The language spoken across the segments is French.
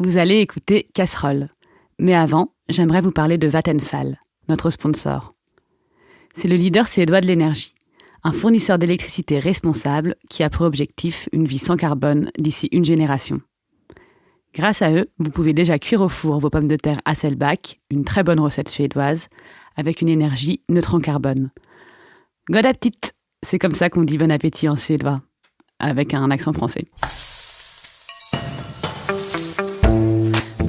Vous allez écouter Casserole. Mais avant, j'aimerais vous parler de Vattenfall, notre sponsor. C'est le leader suédois de l'énergie, un fournisseur d'électricité responsable qui a pour objectif une vie sans carbone d'ici une génération. Grâce à eux, vous pouvez déjà cuire au four vos pommes de terre Hasselback, une très bonne recette suédoise, avec une énergie neutre en carbone. God appetit, c'est comme ça qu'on dit bon appétit en suédois, avec un accent français.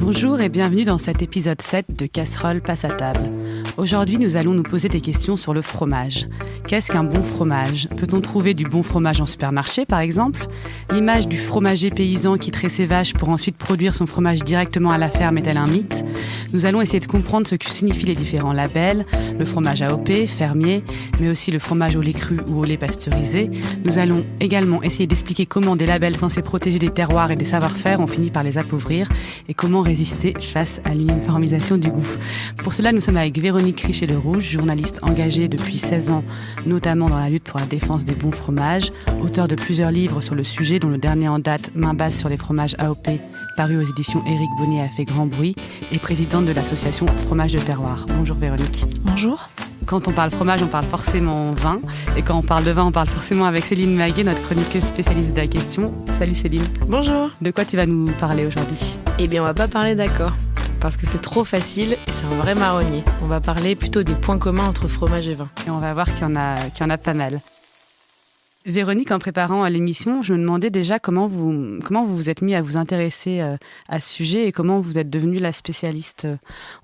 Bonjour et bienvenue dans cet épisode 7 de Casserole passe à table. Aujourd'hui, nous allons nous poser des questions sur le fromage. Qu'est-ce qu'un bon fromage ? Peut-on trouver du bon fromage en supermarché, par exemple ? L'image du fromager paysan qui traite ses vaches pour ensuite produire son fromage directement à la ferme est-elle un mythe ? Nous allons essayer de comprendre ce que signifient les différents labels, le fromage AOP, fermier, mais aussi le fromage au lait cru ou au lait pasteurisé. Nous allons également essayer d'expliquer comment des labels censés protéger des terroirs et des savoir-faire ont fini par les appauvrir et comment résister face à l'uniformisation du goût. Pour cela, nous sommes avec Véronique Richer-Le-Rouge, journaliste engagée depuis 16 ans, notamment dans la lutte pour la défense des bons fromages, auteure de plusieurs livres sur le sujet, dont le dernier en date, Main basse sur les fromages AOP, paru aux éditions Éric Bonnet, a fait grand bruit, et présidente de l'association Fromage de Terroir. Bonjour Véronique. Bonjour. Quand on parle fromage, on parle forcément vin, et quand on parle de vin, on parle forcément avec Céline Maguet, notre chroniqueuse spécialiste de la question. Salut Céline. Bonjour. De quoi tu vas nous parler aujourd'hui ? Eh bien, on va pas parler d'accord, parce que c'est trop facile et c'est un vrai marronnier. On va parler plutôt des points communs entre fromage et vin. Et on va voir qu'il y en a pas mal. Véronique, en préparant l'émission, je me demandais déjà comment vous vous êtes mis à vous intéresser à ce sujet et comment vous êtes devenue la spécialiste.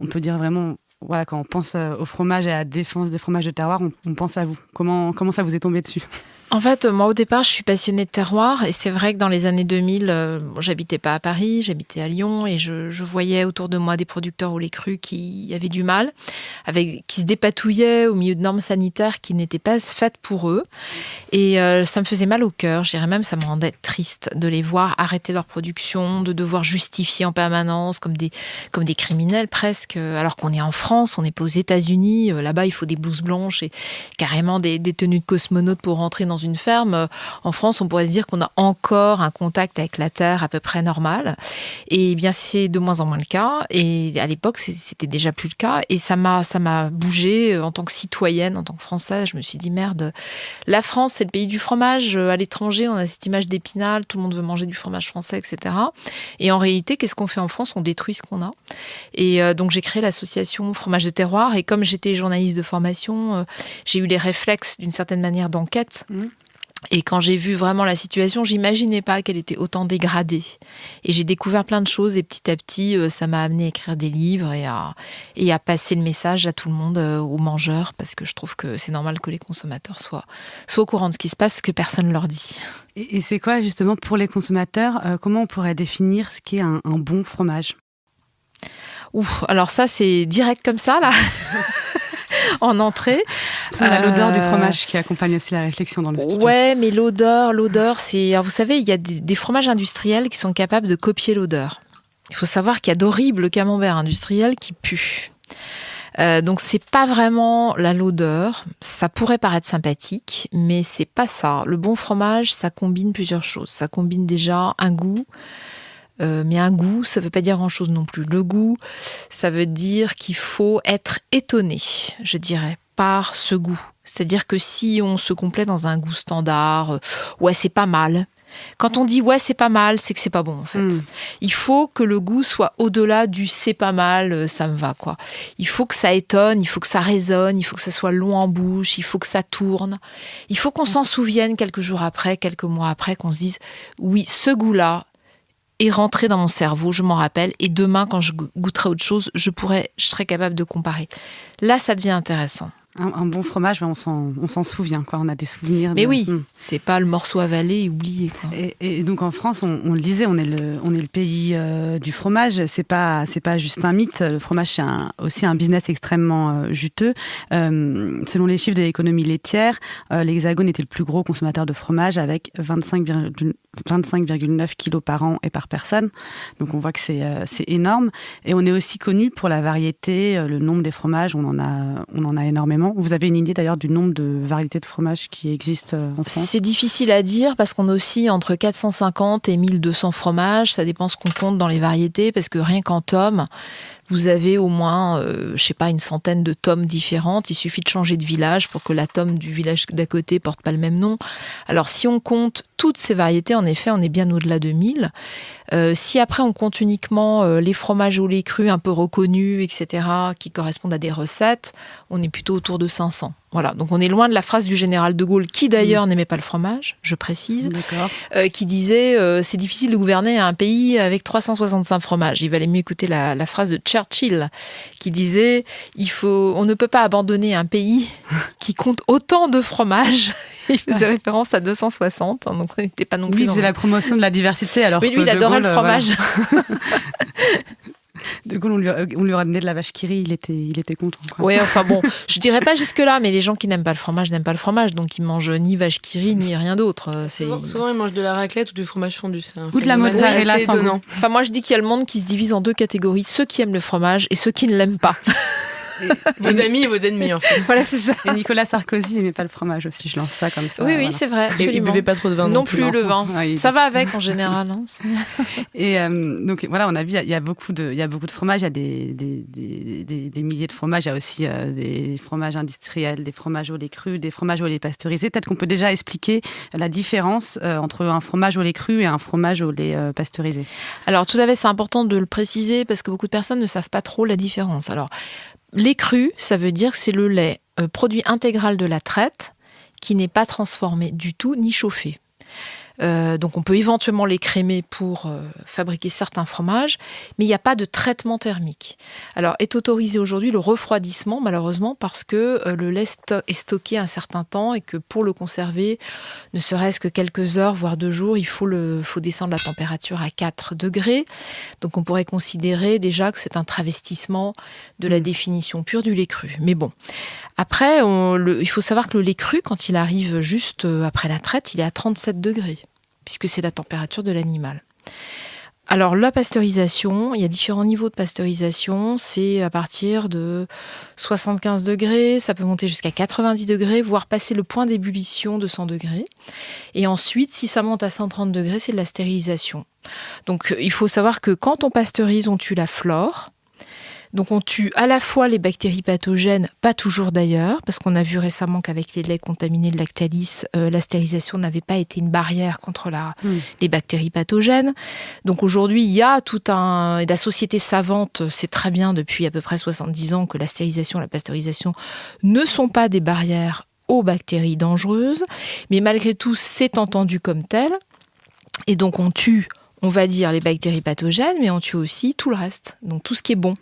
On peut dire vraiment, voilà, quand on pense au fromage et à la défense des fromages de terroir, on pense à vous. Comment ça vous est tombé dessus ? En fait, moi au départ, je suis passionnée de terroir et c'est vrai que dans les années 2000, j'habitais pas à Paris, j'habitais à Lyon et je voyais autour de moi des producteurs au lait cru qui avaient du mal, qui se dépatouillaient au milieu de normes sanitaires qui n'étaient pas faites pour eux. Et ça me faisait mal au cœur, je dirais même ça me rendait triste de les voir arrêter leur production, de devoir justifier en permanence comme des criminels presque, alors qu'on est en France, on n'est pas aux États-Unis, là-bas il faut des blouses blanches et carrément des tenues de cosmonautes pour rentrer dans une ferme. En France, on pourrait se dire qu'on a encore un contact avec la terre à peu près normal. Et bien, c'est de moins en moins le cas. Et à l'époque, c'était déjà plus le cas. Et ça m'a bougé en tant que citoyenne, en tant que Française. Je me suis dit, merde, la France, c'est le pays du fromage. À l'étranger, on a cette image d'Épinal. Tout le monde veut manger du fromage français, etc. Et en réalité, qu'est-ce qu'on fait en France ? On détruit ce qu'on a. Et donc, j'ai créé l'association Fromage de Terroir. Et comme j'étais journaliste de formation, j'ai eu les réflexes, d'une certaine manière, d'enquête. Et quand j'ai vu vraiment la situation, j'imaginais pas qu'elle était autant dégradée. Et j'ai découvert plein de choses et petit à petit, ça m'a amené à écrire des livres et à passer le message à tout le monde, aux mangeurs, parce que je trouve que c'est normal que les consommateurs soient au courant de ce qui se passe, parce que personne ne leur dit. Et c'est quoi justement pour les consommateurs, comment on pourrait définir ce qu'est un bon fromage ? Alors ça c'est direct comme ça là. En entrée. On a l'odeur du fromage qui accompagne aussi la réflexion dans le studio. Ouais, mais l'odeur, c'est... Alors vous savez, il y a des fromages industriels qui sont capables de copier l'odeur. Il faut savoir qu'il y a d'horribles camemberts industriels qui puent. Donc c'est pas vraiment l'odeur. Ça pourrait paraître sympathique, mais c'est pas ça. Le bon fromage, ça combine plusieurs choses. Ça combine déjà un goût. Mais un goût, ça ne veut pas dire grand-chose non plus. Le goût, ça veut dire qu'il faut être étonné, je dirais, par ce goût. C'est-à-dire que si on se complaît dans un goût standard, ouais, c'est pas mal. Quand on dit ouais, c'est pas mal, c'est que c'est pas bon en fait. Il faut que le goût soit au-delà du c'est pas mal, ça me va quoi. Il faut que ça étonne, il faut que ça résonne, il faut que ça soit long en bouche, il faut que ça tourne. Il faut qu'on s'en souvienne quelques jours après, quelques mois après, qu'on se dise oui, ce goût-là est rentré dans mon cerveau, je m'en rappelle, et demain, quand je goûterai autre chose, je serai capable de comparer. Là, ça devient intéressant. Un bon fromage, on s'en souvient, quoi. On a des souvenirs. Mais oui, c'est pas le morceau avalé et oublié, quoi. Et donc en France, on le disait, on est le pays du fromage. C'est pas juste un mythe. Le fromage, c'est aussi un business extrêmement juteux. Selon les chiffres de l'économie laitière, l'Hexagone était le plus gros consommateur de fromage avec 25,9 kilos par an et par personne. Donc on voit que c'est énorme. Et on est aussi connu pour la variété, le nombre des fromages. On en a énormément. énormément. Vous avez une idée d'ailleurs du nombre de variétés de fromage qui existent en France ? C'est difficile à dire parce qu'on oscille entre 450 et 1200 fromages. Ça dépend ce qu'on compte dans les variétés parce que rien qu'en tomes, vous avez au moins, une centaine de tomes différentes. Il suffit de changer de village pour que la tome du village d'à côté porte pas le même nom. Alors, si on compte toutes ces variétés, en effet, on est bien au-delà de 1000. Si après, on compte uniquement les fromages au lait cru un peu reconnus, etc., qui correspondent à des recettes, on est plutôt autour de 500. Voilà, donc on est loin de la phrase du général de Gaulle, qui d'ailleurs n'aimait pas le fromage, je précise, qui disait c'est difficile de gouverner un pays avec 365 fromages. Il valait mieux écouter la phrase de Churchill, qui disait on ne peut pas abandonner un pays qui compte autant de fromages. Il faisait référence à 260, donc on n'était pas non plus. Lui, il faisait la promotion de la diversité. Alors oui, lui, il adorait le fromage. Voilà. De Gaulle, on lui aurait donné de la vache qui rit, il était content. Oui, enfin bon, je dirais pas jusque-là, mais les gens qui n'aiment pas le fromage n'aiment pas le fromage, donc ils mangent ni vache qui rit, ni rien d'autre. Souvent, ils mangent de la raclette ou du fromage fondu. Ou de la mozzarella sans goût. Enfin, moi, je dis qu'il y a le monde qui se divise en deux catégories, ceux qui aiment le fromage et ceux qui ne l'aiment pas. Vos amis et vos ennemis, en fait. Voilà, c'est ça. Et Nicolas Sarkozy n'aimait pas le fromage aussi, je lance ça comme ça. Oui, voilà. c'est vrai. Et il ne buvait pas trop de vin non plus. Le vin. Ouais, ça va avec en général. Hein. Et donc voilà, on a vu, il y a beaucoup de fromages, il y a des milliers de fromages, il y a aussi des fromages industriels, des fromages au lait cru, des fromages au lait pasteurisé. Peut-être qu'on peut déjà expliquer la différence entre un fromage au lait cru et un fromage au lait pasteurisé. Alors tout à fait, c'est important de le préciser parce que beaucoup de personnes ne savent pas trop la différence. Alors, lait cru, ça veut dire que c'est le lait produit intégral de la traite qui n'est pas transformé du tout ni chauffé. Donc on peut éventuellement l'écrémer pour fabriquer certains fromages, mais il n'y a pas de traitement thermique. Alors est autorisé aujourd'hui le refroidissement, malheureusement, parce que le lait est stocké un certain temps et que pour le conserver, ne serait-ce que quelques heures, voire 2 jours, il faut descendre la température à 4 degrés. Donc on pourrait considérer déjà que c'est un travestissement de la définition pure du lait cru. Mais bon, après, il faut savoir que le lait cru, quand il arrive juste après la traite, il est à 37 degrés. Puisque c'est la température de l'animal. Alors, la pasteurisation, il y a différents niveaux de pasteurisation. C'est à partir de 75 degrés, ça peut monter jusqu'à 90 degrés, voire passer le point d'ébullition de 100 degrés. Et ensuite, si ça monte à 130 degrés, c'est de la stérilisation. Donc, il faut savoir que quand on pasteurise, on tue la flore. Donc on tue à la fois les bactéries pathogènes, pas toujours d'ailleurs, parce qu'on a vu récemment qu'avec les laits contaminés de Lactalis, la stérilisation n'avait pas été une barrière contre les bactéries pathogènes. Donc aujourd'hui, il y a la société savante sait très bien depuis à peu près 70 ans que la stérilisation et la pasteurisation ne sont pas des barrières aux bactéries dangereuses, mais malgré tout, c'est entendu comme tel. Et donc on tue, on va dire, les bactéries pathogènes, mais on tue aussi tout le reste, donc tout ce qui est bon.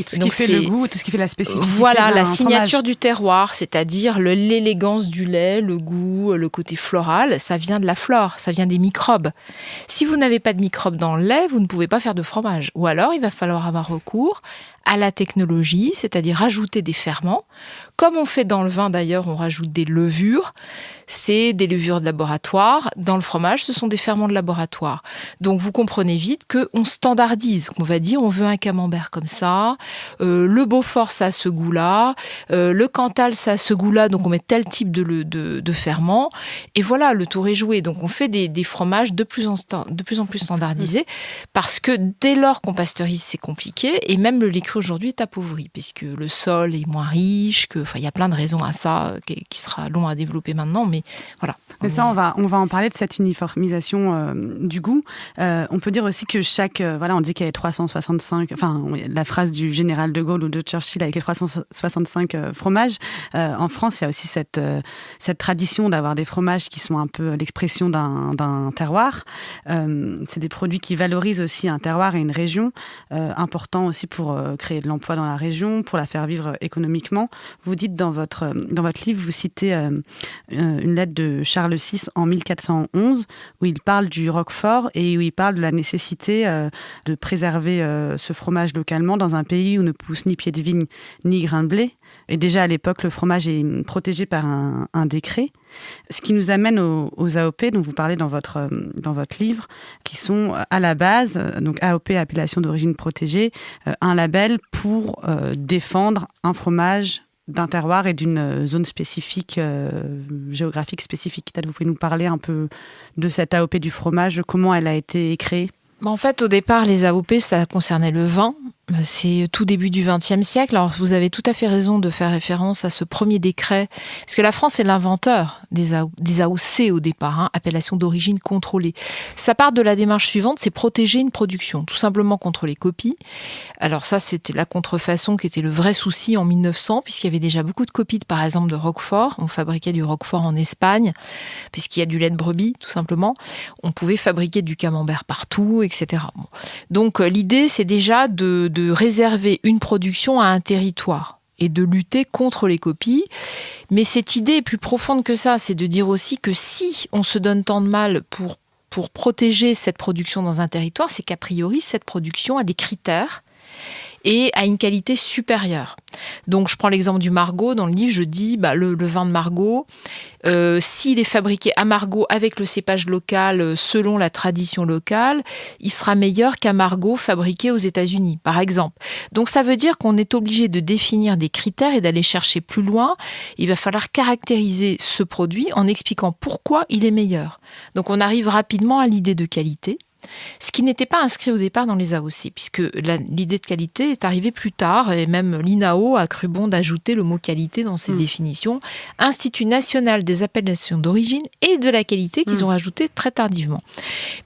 Tout ce qui fait le goût, tout ce qui fait la spécificité. Voilà, la signature du terroir, c'est-à-dire l'élégance du lait, le goût, le côté floral, ça vient de la flore, ça vient des microbes. Si vous n'avez pas de microbes dans le lait, vous ne pouvez pas faire de fromage. Ou alors, il va falloir avoir recours à la technologie, c'est-à-dire rajouter des ferments. Comme on fait dans le vin d'ailleurs, on rajoute des levures. C'est des levures de laboratoire. Dans le fromage, ce sont des ferments de laboratoire. Donc vous comprenez vite qu'on standardise. On va dire, on veut un camembert comme ça. Le Beaufort, ça a ce goût-là. Le Cantal, ça a ce goût-là. Donc on met tel type de ferment. Et voilà, le tour est joué. Donc on fait des fromages de plus en plus standardisés. Parce que dès lors qu'on pasteurise, c'est compliqué. Et même le lait cru aujourd'hui est appauvri, puisque le sol est moins riche, il y a plein de raisons à ça, qui sera long à développer maintenant, mais voilà. Mais ça, on va en parler de cette uniformisation du goût. On peut dire aussi que on dit qu'il y avait 365, la phrase du général de Gaulle ou de Churchill avec les 365 fromages. En France, il y a aussi cette tradition d'avoir des fromages qui sont un peu l'expression d'un terroir. C'est des produits qui valorisent aussi un terroir et une région, important aussi pour créer de l'emploi dans la région, pour la faire vivre économiquement. Vous dites dans votre livre, vous citez une lettre de Charles VI en 1411 où il parle du Roquefort et où il parle de la nécessité de préserver ce fromage localement dans un pays où ne pousse ni pied de vigne ni grain de blé. Et déjà à l'époque, le fromage est protégé par un décret. Ce qui nous amène aux AOP dont vous parlez dans votre livre, qui sont à la base, donc AOP, appellation d'origine protégée, un label pour défendre un fromage d'un terroir et d'une zone spécifique, géographique spécifique. Peut-être vous pouvez nous parler un peu de cette AOP du fromage, comment elle a été créée ? En fait, au départ, les AOP, ça concernait le vin. C'est tout début du XXe siècle. Alors, vous avez tout à fait raison de faire référence à ce premier décret, parce que la France est l'inventeur des AOC au départ, appellation d'origine contrôlée. Ça part de la démarche suivante, c'est protéger une production, tout simplement contre les copies. Alors ça, c'était la contrefaçon qui était le vrai souci en 1900, puisqu'il y avait déjà beaucoup de copies, par exemple, de Roquefort. On fabriquait du Roquefort en Espagne, puisqu'il y a du lait de brebis, tout simplement. On pouvait fabriquer du camembert partout, etc. Donc, l'idée, c'est déjà de réserver une production à un territoire et de lutter contre les copies. Mais cette idée est plus profonde que ça. C'est de dire aussi que si on se donne tant de mal pour protéger cette production dans un territoire, c'est qu'a priori, cette production a des critères et a une qualité supérieure. Donc, je prends l'exemple du Margaux. Dans le livre, je dis le vin de Margaux, s'il est fabriqué à Margaux avec le cépage local, selon la tradition locale, il sera meilleur qu'un Margaux fabriqué aux États-Unis, par exemple. Donc, ça veut dire qu'on est obligé de définir des critères et d'aller chercher plus loin. Il va falloir caractériser ce produit en expliquant pourquoi il est meilleur. Donc, on arrive rapidement à l'idée de qualité. Ce qui n'était pas inscrit au départ dans les AOC, puisque l'idée de qualité est arrivée plus tard, et même l'INAO a cru bon d'ajouter le mot qualité dans ses définitions. Institut national des appellations d'origine et de la qualité qu'ils ont rajouté très tardivement.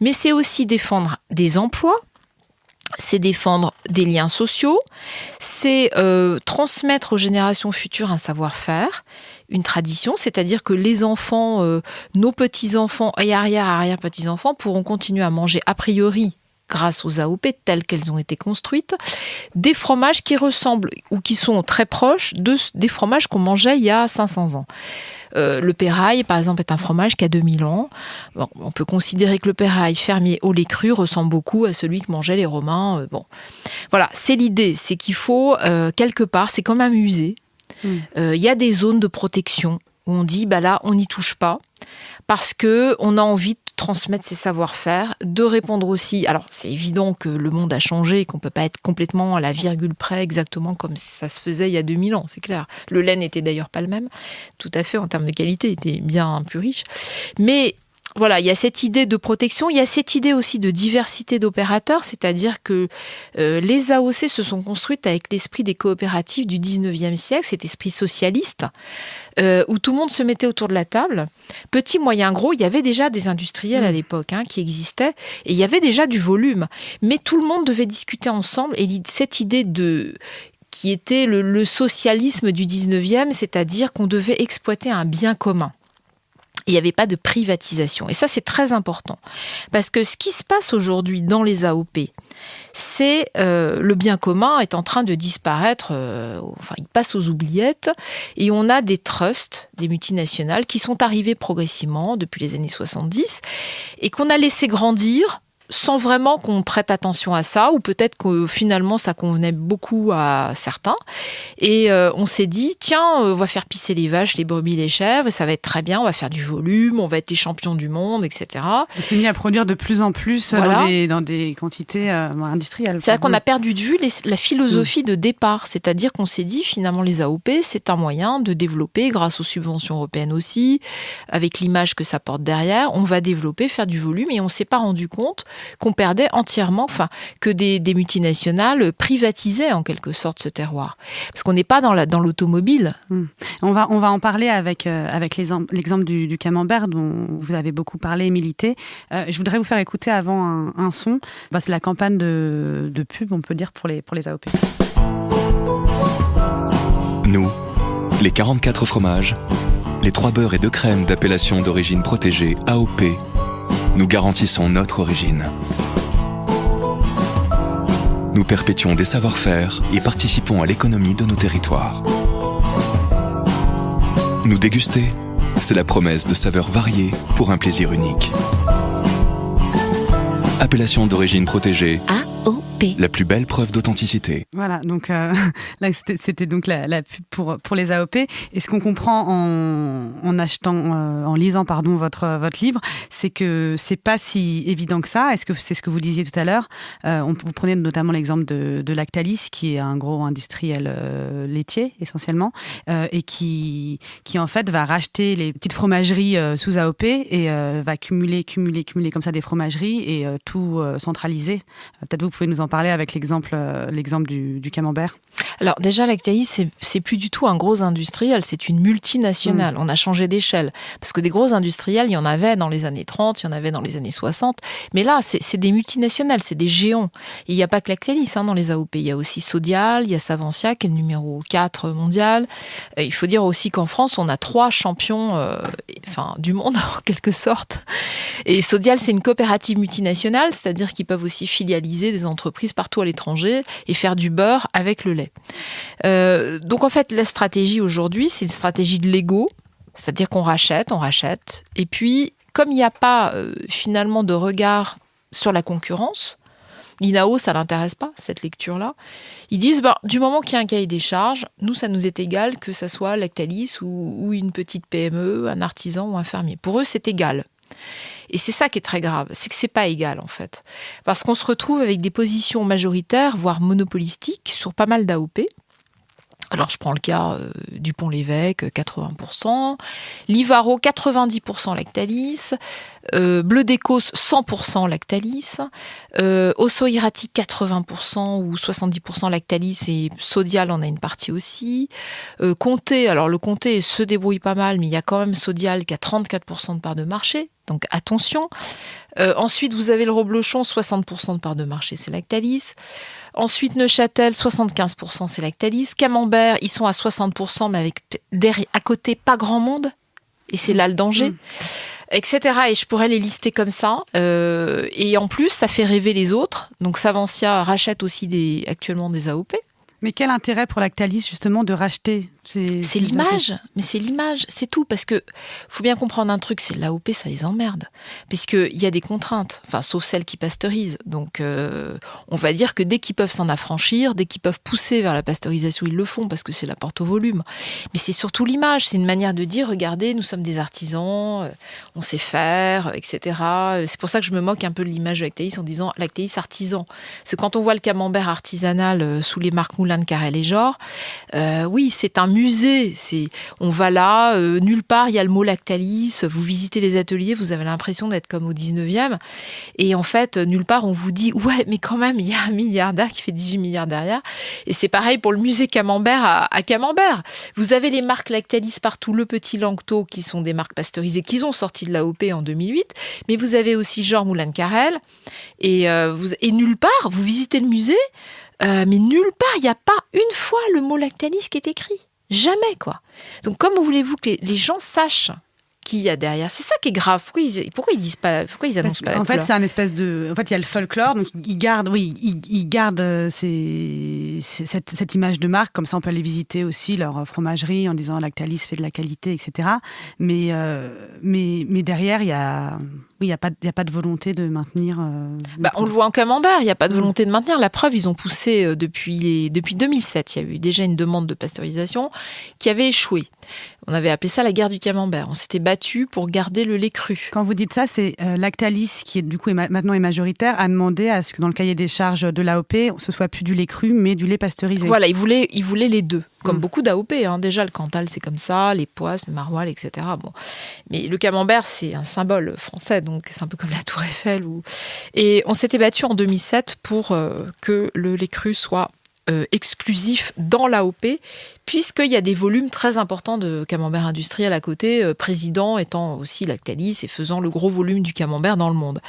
Mais c'est aussi défendre des emplois, c'est défendre des liens sociaux, c'est transmettre aux générations futures un savoir-faire, une tradition, c'est-à-dire que les enfants, nos petits-enfants et arrière-petits-enfants pourront continuer à manger a priori grâce aux AOP telles qu'elles ont été construites, des fromages qui ressemblent ou qui sont très proches des fromages qu'on mangeait il y a 500 ans. Le Pérail, par exemple, est un fromage qui a 2000 ans. Bon, on peut considérer que le Pérail fermier au lait cru ressemble beaucoup à celui que mangeaient les Romains. Voilà, c'est l'idée, c'est qu'il faut, quelque part, c'est comme un musée. Y a des zones de protection où on dit, là, on n'y touche pas, parce qu'on a envie de transmettre ses savoir-faire, de répondre aussi. Alors, c'est évident que le monde a changé et qu'on ne peut pas être complètement à la virgule près, exactement comme ça se faisait il y a 2000 ans, c'est clair. Le lait n'était d'ailleurs pas le même, tout à fait, en termes de qualité, il était bien plus riche. Mais voilà, il y a cette idée de protection, il y a cette idée aussi de diversité d'opérateurs, c'est-à-dire que les AOC se sont construites avec l'esprit des coopératives du 19e siècle, cet esprit socialiste, où tout le monde se mettait autour de la table. Petit, moyen, gros, il y avait déjà des industriels à l'époque qui existaient, et il y avait déjà du volume. Mais tout le monde devait discuter ensemble, et cette idée qui était le socialisme du 19e, c'est-à-dire qu'on devait exploiter un bien commun. Il n'y avait pas de privatisation. Et ça, c'est très important. Parce que ce qui se passe aujourd'hui dans les AOP, c'est le bien commun est en train de disparaître, il passe aux oubliettes. Et on a des trusts, des multinationales, qui sont arrivés progressivement depuis les années 70 et qu'on a laissé grandir sans vraiment qu'on prête attention à ça, ou peut-être que finalement ça convenait beaucoup à certains. Et on s'est dit, tiens, on va faire pisser les vaches, les brebis, les chèvres, ça va être très bien, on va faire du volume, on va être les champions du monde, etc. On s'est mis à produire de plus en plus dans des quantités industrielles. C'est-à-dire qu'on a perdu de vue la philosophie de départ, c'est-à-dire qu'on s'est dit, finalement, les AOP, c'est un moyen de développer, grâce aux subventions européennes aussi, avec l'image que ça porte derrière, on va développer, faire du volume, et on ne s'est pas rendu compte qu'on perdait entièrement, que des multinationales privatisaient en quelque sorte ce terroir. Parce qu'on n'est pas dans l'automobile. On va en parler avec l'exemple du camembert dont vous avez beaucoup parlé et milité. Je voudrais vous faire écouter avant un son. C'est la campagne de pub, on peut dire, pour les AOP. Nous, les 44 fromages, les 3 beurres et 2 crèmes d'appellation d'origine protégée AOP, nous garantissons notre origine. Nous perpétuons des savoir-faire et participons à l'économie de nos territoires. Nous déguster, c'est la promesse de saveurs variées pour un plaisir unique. Appellation d'origine protégée AOP. AOP, la plus belle preuve d'authenticité. Voilà, donc là, c'était donc la pub pour les AOP. Et ce qu'on comprend en lisant votre livre, c'est que c'est pas si évident que ça. Est-ce que c'est ce que vous disiez tout à l'heure? Vous prenez notamment l'exemple de Lactalis, qui est un gros industriel laitier essentiellement, et qui en fait va racheter les petites fromageries sous AOP et va cumuler comme ça des fromageries et tout centraliser. Peut-être vous pouvez nous en parler avec l'exemple du camembert. Alors déjà, Lactalis, c'est plus du tout un gros industriel, c'est une multinationale. On a changé d'échelle. Parce que des gros industriels, il y en avait dans les années 30, il y en avait dans les années 60. Mais là, c'est des multinationales, c'est des géants. Et il n'y a pas que Lactalis dans les AOP. Il y a aussi Sodial, il y a Savencia, qui est le numéro 4 mondial. Il faut dire aussi qu'en France, on a 3 champions du monde, en quelque sorte. Et Sodial, c'est une coopérative multinationale, c'est-à-dire qu'ils peuvent aussi filialiser des entreprises partout à l'étranger et faire du beurre avec le lait. Donc en fait, la stratégie aujourd'hui, c'est une stratégie de l'ego, c'est-à-dire qu'on rachète, et puis comme il n'y a pas finalement de regard sur la concurrence, l'INAO, ça l'intéresse pas, cette lecture-là. Ils disent, du moment qu'il y a un cahier des charges, nous, ça nous est égal que ça soit Lactalis ou une petite PME, un artisan ou un fermier. Pour eux, c'est égal. Et c'est ça qui est très grave, c'est que c'est pas égal en fait. Parce qu'on se retrouve avec des positions majoritaires, voire monopolistiques, sur pas mal d'AOP. Alors je prends le cas du Pont-l'Évêque, 80%, Livaro, 90% Lactalis, Bleu d'Écosse, 100% Lactalis, Osso Hirati, 80% ou 70% Lactalis, et Sodial en a une partie aussi. Comté, alors le Comté se débrouille pas mal, mais il y a quand même Sodial qui a 34% de part de marché. Donc attention. Ensuite, vous avez le Reblochon, 60% de part de marché, c'est Lactalis. Ensuite, Neuchâtel, 75%, c'est Lactalis. Camembert, ils sont à 60%, mais avec à côté pas grand monde. Et c'est là le danger. Etc. Et je pourrais les lister comme ça. Et en plus, ça fait rêver les autres. Donc Savencia rachète aussi actuellement des AOP. Mais quel intérêt pour Lactalis, justement, de racheter C'est l'image, mais c'est l'image, c'est tout. Parce que faut bien comprendre un truc, c'est l'AOP, ça les emmerde. Puisqu'il y a des contraintes, sauf celles qui pasteurisent. Donc, on va dire que dès qu'ils peuvent s'en affranchir, dès qu'ils peuvent pousser vers la pasteurisation, ils le font, parce que c'est la porte au volume. Mais c'est surtout l'image, c'est une manière de dire, regardez, nous sommes des artisans, on sait faire, etc. C'est pour ça que je me moque un peu de l'image de Lactalis en disant Lactalis artisan. C'est quand on voit le camembert artisanal sous les marques Moulin de Carrel et Genre, oui, c'est un musée. On va là, nulle part, il y a le mot Lactalis. Vous visitez les ateliers, vous avez l'impression d'être comme au 19e. Et en fait, nulle part, on vous dit, ouais, mais quand même, il y a un milliardaire qui fait 18 milliards derrière. Et c'est pareil pour le musée Camembert à Camembert. Vous avez les marques Lactalis partout, le Petit Langto, qui sont des marques pasteurisées, qu'ils ont sorti de l'AOP en 2008. Mais vous avez aussi Genre Moulin de Carrel. Et nulle part, vous visitez le musée, mais nulle part, il n'y a pas une fois le mot Lactalis qui est écrit. Jamais, quoi. Donc, comment voulez-vous que les gens sachent qui il y a derrière? C'est ça qui est grave. Pourquoi ils disent pas, pourquoi ils annoncent pas la couleur? En fait, c'est un espèce de... En fait, il y a le folklore, donc ils gardent cette image de marque, comme ça on peut aller visiter aussi leur fromagerie en disant Lactalis fait de la qualité, etc. Mais derrière, il y a pas de volonté de maintenir... on le voit en Camembert, il n'y a pas de volonté de maintenir. La preuve, ils ont poussé depuis 2007. Il y a eu déjà une demande de pasteurisation qui avait échoué. On avait appelé ça la guerre du Camembert. On s'était battu pour garder le lait cru. Quand vous dites ça, c'est Lactalis, qui du coup maintenant est majoritaire, a demandé à ce que dans le cahier des charges de l'AOP, ce soit plus du lait cru, mais du lait pasteurisé. Voilà, ils voulaient les deux. Comme beaucoup d'AOP, déjà le Cantal c'est comme ça, les Poisses, le Maroilles, etc. Bon. Mais le Camembert c'est un symbole français, donc c'est un peu comme la Tour Eiffel. Et on s'était battu en 2007 pour que le lait cru soit exclusif dans l'AOP, puisqu'il y a des volumes très importants de camembert industriel à côté, président étant aussi Lactalis et faisant le gros volume du camembert dans le monde.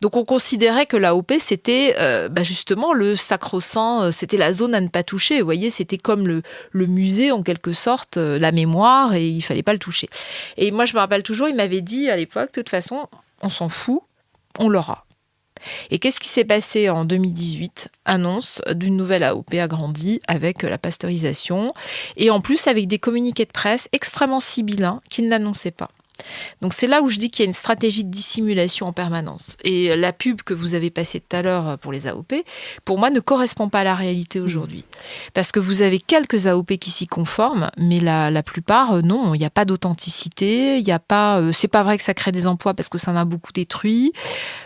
Donc on considérait que l'AOP c'était justement le sacro-saint, c'était la zone à ne pas toucher. Vous voyez, c'était comme le musée en quelque sorte, la mémoire, et il fallait pas le toucher. Et moi je me rappelle toujours, il m'avait dit à l'époque, de toute façon, on s'en fout, on l'aura. Et qu'est-ce qui s'est passé en 2018? Annonce d'une nouvelle AOP agrandie avec la pasteurisation et en plus avec des communiqués de presse extrêmement sibyllins qui ne l'annonçaient pas. Donc c'est là où je dis qu'il y a une stratégie de dissimulation en permanence. Et la pub que vous avez passée tout à l'heure pour les AOP, pour moi, ne correspond pas à la réalité aujourd'hui. Parce que vous avez quelques AOP qui s'y conforment, mais la plupart, non, il n'y a pas d'authenticité, il y a pas, c'est pas vrai que ça crée des emplois parce que ça en a beaucoup détruit,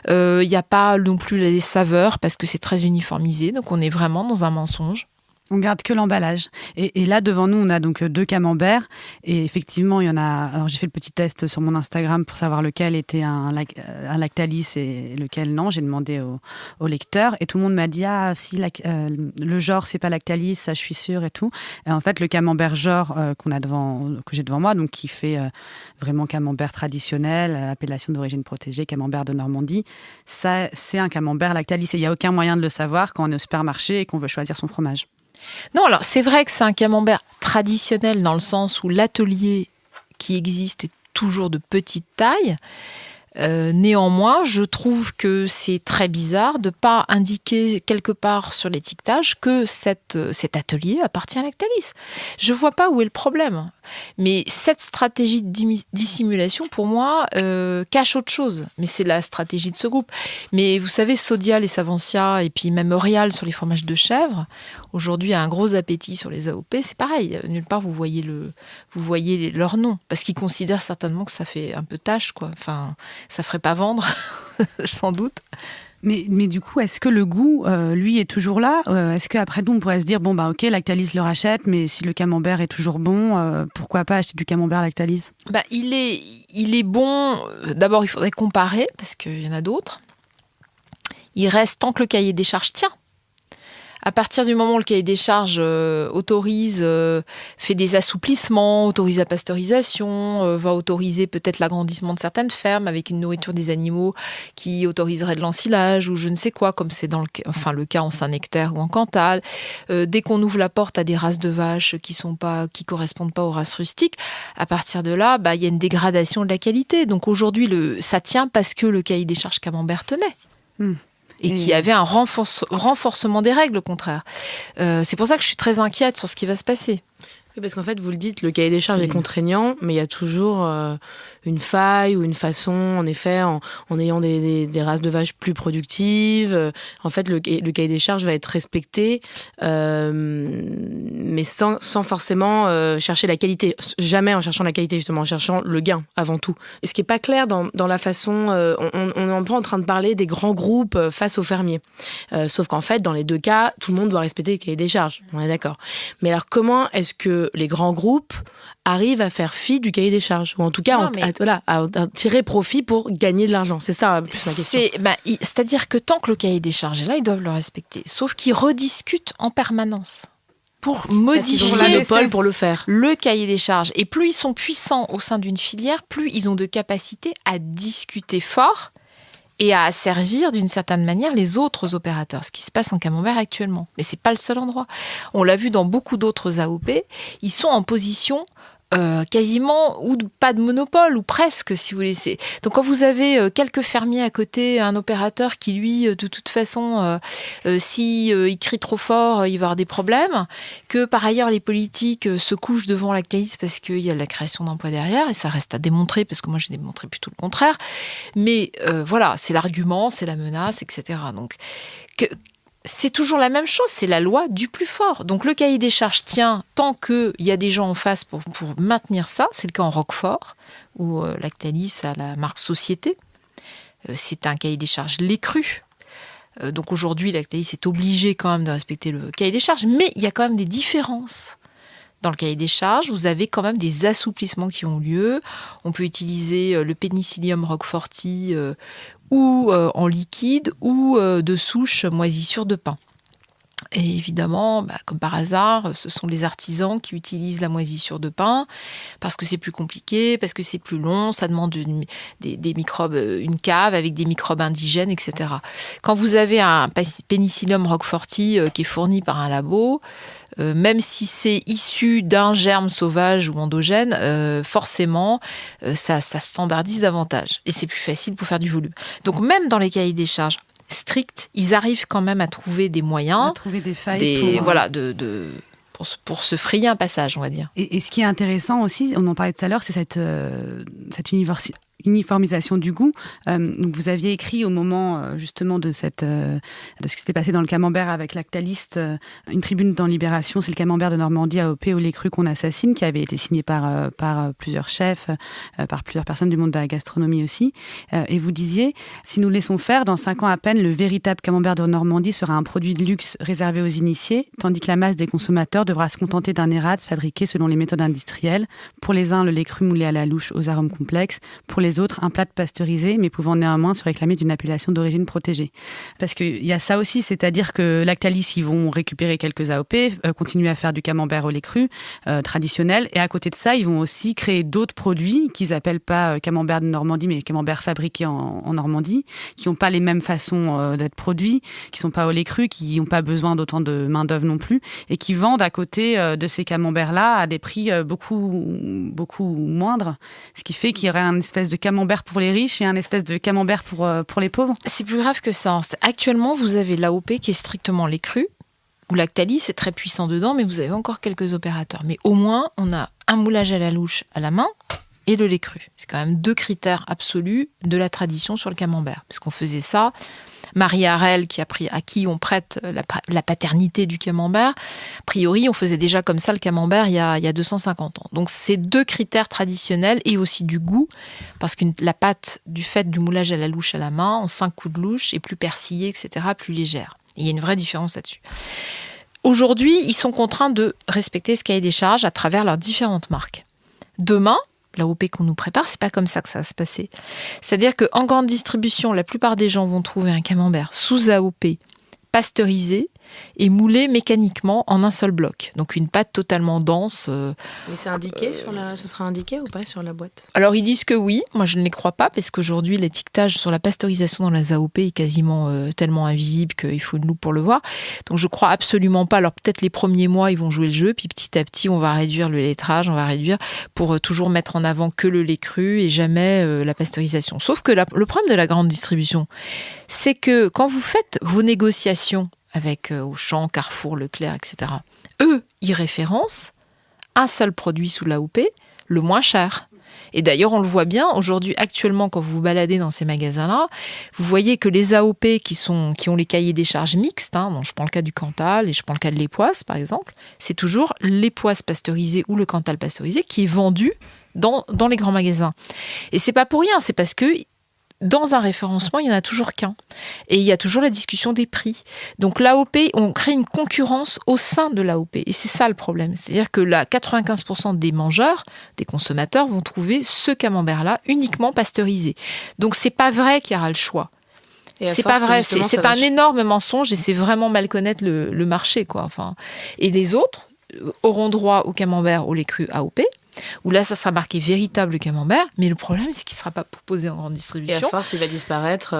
il n'y a pas non plus les saveurs parce que c'est très uniformisé, donc on est vraiment dans un mensonge. On garde que l'emballage. Et là, devant nous, on a donc 2 camemberts. Et effectivement, il y en a... Alors, j'ai fait le petit test sur mon Instagram pour savoir lequel était un Lactalis et lequel non. J'ai demandé au lecteur. Et tout le monde m'a dit, si le genre, c'est pas Lactalis, ça, je suis sûre et tout. Et en fait, le camembert genre que j'ai devant moi, donc qui fait vraiment camembert traditionnel, appellation d'origine protégée, camembert de Normandie, ça, c'est un camembert Lactalis. Et il n'y a aucun moyen de le savoir quand on est au supermarché et qu'on veut choisir son fromage. Non, alors c'est vrai que c'est un camembert traditionnel dans le sens où l'atelier qui existe est toujours de petite taille. Néanmoins, je trouve que c'est très bizarre de ne pas indiquer quelque part sur l'étiquetage que cet atelier appartient à Lactalis. Je ne vois pas où est le problème. Mais cette stratégie de dissimulation, pour moi, cache autre chose. Mais c'est la stratégie de ce groupe. Mais vous savez, Sodial et Savencia, et puis même Orial sur les fromages de chèvre, aujourd'hui a un gros appétit sur les AOP. C'est pareil, nulle part vous voyez leur nom. Parce qu'ils considèrent certainement que ça fait un peu tâche, quoi. Enfin, ça ferait pas vendre, sans doute. Mais du coup, est-ce que le goût, lui, est toujours là ? Est-ce qu'après nous, on pourrait se dire, bon, ok, Lactalis le rachète, mais si le camembert est toujours bon, pourquoi pas acheter du camembert Lactalis ? Il est bon. D'abord, il faudrait comparer, parce qu'il y en a d'autres. Il reste tant que le cahier des charges tient. À partir du moment où le cahier des charges autorise, fait des assouplissements, autorise la pasteurisation, va autoriser peut-être l'agrandissement de certaines fermes avec une nourriture des animaux qui autoriserait de l'ensilage ou je ne sais quoi, comme c'est le cas en Saint-Nectaire ou en Cantal. Dès qu'on ouvre la porte à des races de vaches qui correspondent pas aux races rustiques, à partir de là, il y a une dégradation de la qualité. Donc aujourd'hui, ça tient parce que le cahier des charges camembert tenait. Et qu'il y avait un renforcement des règles, au contraire. C'est pour ça que je suis très inquiète sur ce qui va se passer. Oui, parce qu'en fait, vous le dites, le cahier des charges est contraignant, mais il y a toujours une faille ou une façon, en effet, en ayant des races de vaches plus productives. En fait, le cahier des charges va être respecté, mais sans forcément chercher la qualité. Jamais en cherchant la qualité, justement, en cherchant le gain, avant tout. Et ce qui n'est pas clair dans la façon... on est un peu en train de parler des grands groupes face aux fermiers. Sauf qu'en fait, dans les 2 cas, tout le monde doit respecter le cahier des charges. On est d'accord. Mais alors, comment est-ce que les grands groupes arrivent à faire fi du cahier des charges, ou en tout cas à tirer profit pour gagner de l'argent. C'est ça plus ma question. C'est-à-dire que tant que le cahier des charges est là, ils doivent le respecter. Sauf qu'ils rediscutent en permanence pour modifier pour le faire. Le cahier des charges. Et plus ils sont puissants au sein d'une filière, plus ils ont de capacité à discuter fort et à asservir d'une certaine manière les autres opérateurs, ce qui se passe en camembert actuellement. Mais c'est pas le seul endroit. On l'a vu dans beaucoup d'autres AOP, ils sont en position quasiment ou pas de monopole ou presque, si vous voulez. Donc quand vous avez quelques fermiers à côté, un opérateur qui lui de toute façon il crie trop fort, il va avoir des problèmes, que par ailleurs les politiques se couchent devant Lactalis parce qu'il y a de la création d'emplois derrière, et ça reste à démontrer, parce que moi j'ai démontré plutôt le contraire, mais voilà, c'est l'argument, c'est la menace, etc. Donc c'est toujours la même chose, c'est la loi du plus fort. Donc le cahier des charges tient tant qu'il y a des gens en face pour maintenir ça. C'est le cas en Roquefort, où Lactalis a la marque Société. C'est un cahier des charges lait cru. Donc aujourd'hui, Lactalis est obligé quand même de respecter le cahier des charges, mais il y a quand même des différences. Dans le cahier des charges, vous avez quand même des assouplissements qui ont lieu. On peut utiliser le Penicillium roqueforti ou en liquide ou de souche moisissure de pin. Et évidemment, comme par hasard, ce sont les artisans qui utilisent la moisissure de pin parce que c'est plus compliqué, parce que c'est plus long, ça demande des microbes, une cave avec des microbes indigènes, etc. Quand vous avez un Penicillium roqueforti qui est fourni par un labo, même si c'est issu d'un germe sauvage ou endogène, forcément, ça standardise davantage. Et c'est plus facile pour faire du volume. Donc même dans les cahiers des charges stricts, ils arrivent quand même à trouver des moyens, à trouver des failles pour se frayer un passage, on va dire. Et ce qui est intéressant aussi, on en parlait tout à l'heure, c'est cette uniformisation du goût. Donc vous aviez écrit au moment justement de ce qui s'était passé dans le camembert avec Lactalis, une tribune dans Libération, c'est le camembert de Normandie AOP au lait cru qu'on assassine, qui avait été signé par plusieurs chefs, par plusieurs personnes du monde de la gastronomie aussi. Et vous disiez, si nous laissons faire, dans 5 ans à peine, le véritable camembert de Normandie sera un produit de luxe réservé aux initiés, tandis que la masse des consommateurs devra se contenter d'un Eratz fabriqué selon les méthodes industrielles. Pour les uns, le lait cru moulé à la louche aux arômes complexes. Pour les autres, un plat pasteurisé, mais pouvant néanmoins se réclamer d'une appellation d'origine protégée. Parce qu'il y a ça aussi, c'est-à-dire que Lactalis, ils vont récupérer quelques AOP, continuer à faire du camembert au lait cru traditionnel, et à côté de ça, ils vont aussi créer d'autres produits qu'ils n'appellent pas camembert de Normandie, mais camembert fabriqué en Normandie, qui n'ont pas les mêmes façons d'être produits, qui ne sont pas au lait cru, qui n'ont pas besoin d'autant de main-d'œuvre non plus, et qui vendent à côté de ces camemberts-là à des prix beaucoup moindres, ce qui fait qu'il y aurait un espèce de camembert pour les riches et un espèce de camembert pour les pauvres. C'est plus grave que ça. Actuellement, vous avez l'AOP qui est strictement lait cru, où Lactalis est très puissant dedans, mais vous avez encore quelques opérateurs. Mais au moins, on a un moulage à la louche à la main et le lait cru. C'est quand même 2 critères absolus de la tradition sur le camembert. Parce qu'on faisait ça... Marie Harel, à qui on prête la paternité du camembert, a priori, on faisait déjà comme ça le camembert il y a 250 ans. Donc, c'est 2 critères traditionnels et aussi du goût, parce que la pâte, du fait du moulage à la louche à la main, en 5 coups de louche, est plus persillée, etc., plus légère. Et il y a une vraie différence là-dessus. Aujourd'hui, ils sont contraints de respecter ce cahier des charges à travers leurs différentes marques. Demain, l'AOP qu'on nous prépare, c'est pas comme ça que ça va se passer. C'est-à-dire qu'en grande distribution, la plupart des gens vont trouver un camembert sous AOP, pasteurisé et moulé mécaniquement en un seul bloc. Donc une pâte totalement dense. Mais c'est indiqué ce sera indiqué ou pas sur la boîte ? Alors ils disent que oui, moi je ne les crois pas parce qu'aujourd'hui l'étiquetage sur la pasteurisation dans les AOP est quasiment tellement invisible qu'il faut une loupe pour le voir. Donc je crois absolument pas. Alors peut-être les premiers mois ils vont jouer le jeu, puis petit à petit on va réduire le lettrage, on va réduire pour toujours mettre en avant que le lait cru et jamais la pasteurisation. Sauf que le problème de la grande distribution, c'est que quand vous faites vos négociations avec Auchan, Carrefour, Leclerc, etc. Eux, ils référencent un seul produit sous l'AOP, le moins cher. Et d'ailleurs, on le voit bien, aujourd'hui, actuellement, quand vous vous baladez dans ces magasins-là, vous voyez que les AOP qui ont les cahiers des charges mixtes, donc je prends le cas du Cantal et je prends le cas de l'Époisse, par exemple, c'est toujours l'Époisse pasteurisée ou le Cantal pasteurisé qui est vendu dans les grands magasins. Et c'est pas pour rien, c'est parce que dans un référencement, il n'y en a toujours qu'un. Et il y a toujours la discussion des prix. Donc l'AOP, on crée une concurrence au sein de l'AOP. Et c'est ça le problème. C'est-à-dire que 95% des mangeurs, des consommateurs, vont trouver ce camembert-là uniquement pasteurisé. Donc c'est pas vrai qu'il y aura le choix. C'est pas vrai. C'est un énorme mensonge et c'est vraiment mal connaître le marché, quoi. Enfin, et les autres auront droit au camembert au lait cru AOP, où là, ça sera marqué véritable camembert, mais le problème, c'est qu'il ne sera pas proposé en grande distribution. Et à force, il va disparaître.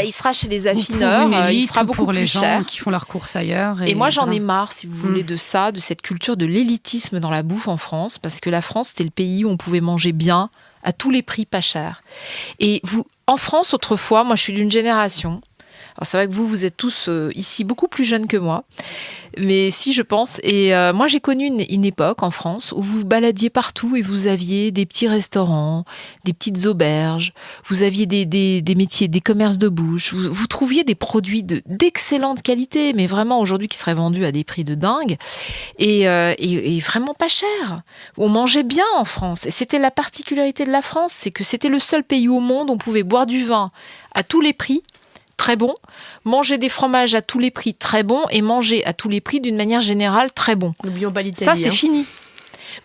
Il sera chez les affineurs, il sera beaucoup pour les plus gens cher. Qui font leurs courses ailleurs. Et moi, j'en ai marre, si vous voulez, de ça, de cette culture de l'élitisme dans la bouffe en France, parce que la France, c'était le pays où on pouvait manger bien, à tous les prix pas chers. Et en France, autrefois, moi, je suis d'une génération. Alors c'est vrai que vous êtes tous ici beaucoup plus jeunes que moi, mais si je pense. Et moi j'ai connu une époque en France où vous vous baladiez partout et vous aviez des petits restaurants, des petites auberges, vous aviez des métiers, des commerces de bouche, vous trouviez des produits d'excellente qualité, mais vraiment aujourd'hui qui seraient vendus à des prix de dingue et vraiment pas cher. On mangeait bien en France et c'était la particularité de la France, c'est que c'était le seul pays au monde où on pouvait boire du vin à tous les prix, très bon, manger des fromages à tous les prix, très bon, et manger à tous les prix d'une manière générale, très bon. N'oublions pas l'Italie. Ça, c'est fini.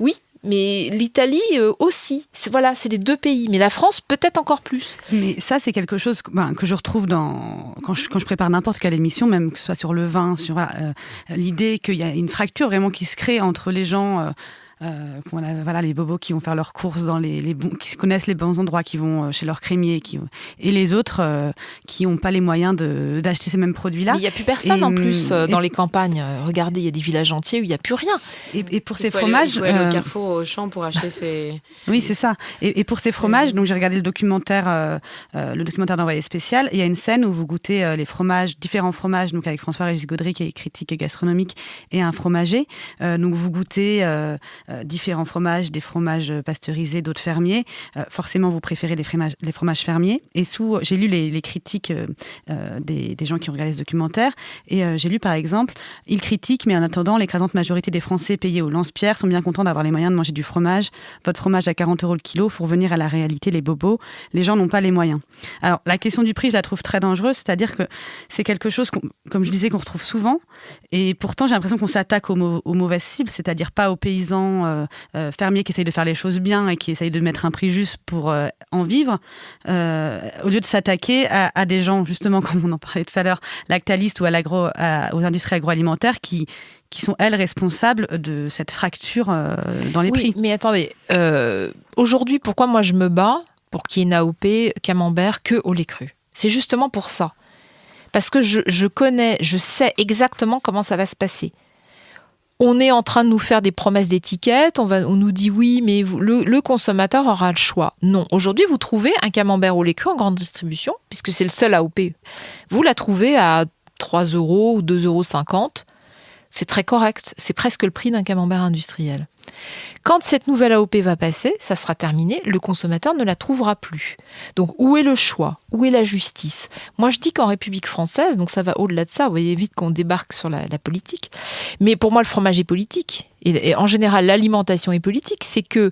Oui, mais l'Italie aussi. C'est les 2 pays. Mais la France, peut-être encore plus. Mais ça, c'est quelque chose que je retrouve quand je prépare n'importe quelle émission, même que ce soit sur le vin, sur l'idée qu'il y a une fracture vraiment qui se crée entre les gens les bobos qui vont faire leurs courses dans qui connaissent les bons endroits, qui vont chez leur crémier, et les autres qui n'ont pas les moyens d'acheter ces mêmes produits-là. Mais il n'y a plus personne en plus dans les campagnes. Regardez, il y a des villages entiers où il n'y a plus rien. Et pour ces fromages... Il faut aller au Carrefour, au champ pour acheter ces... Oui, c'est ça. Et pour ces fromages, donc j'ai regardé le documentaire d'Envoyé spécial. Il y a une scène où vous goûtez les fromages, différents fromages, donc avec François-Régis Gaudry qui est critique gastronomique et un fromager. Donc vous goûtez différents fromages, des fromages pasteurisés, d'autres fermiers. Forcément, vous préférez les fromages fermiers. Et j'ai lu les critiques des gens qui ont regardé ce documentaire. Et j'ai lu par exemple, ils critiquent, mais en attendant, l'écrasante majorité des Français payés au lance-pierre sont bien contents d'avoir les moyens de manger du fromage. Votre fromage à 40 € le kilo, faut revenir à la réalité, les bobos. Les gens n'ont pas les moyens. Alors, la question du prix, je la trouve très dangereuse, c'est-à-dire que c'est quelque chose, comme je disais, qu'on retrouve souvent. Et pourtant, j'ai l'impression qu'on s'attaque aux mauvaises cibles, c'est-à-dire pas aux paysans fermiers qui essayent de faire les choses bien et qui essayent de mettre un prix juste pour en vivre, au lieu de s'attaquer à des gens, justement, comme on en parlait tout à l'heure, lactalistes ou aux industries agroalimentaires qui sont, elles, responsables de cette fracture dans les prix. Oui, mais attendez, aujourd'hui, pourquoi moi je me bats pour qu'il y ait une AOP camembert que au lait cru? C'est justement pour ça. Parce que je sais exactement comment ça va se passer. On est en train de nous faire des promesses d'étiquette, on nous dit oui, mais le consommateur aura le choix. Non, aujourd'hui, vous trouvez un camembert au lait cru en grande distribution, puisque c'est le seul AOP. Vous la trouvez à 3 € ou 2,50 €. C'est très correct. C'est presque le prix d'un camembert industriel. Quand cette nouvelle AOP va passer, ça sera terminé, le consommateur ne la trouvera plus. Donc, où est le choix? Où est la justice? Moi, je dis qu'en République française, donc ça va au-delà de ça, vous voyez vite qu'on débarque sur la politique, mais pour moi, le fromage est politique. Et en général, l'alimentation est politique. C'est que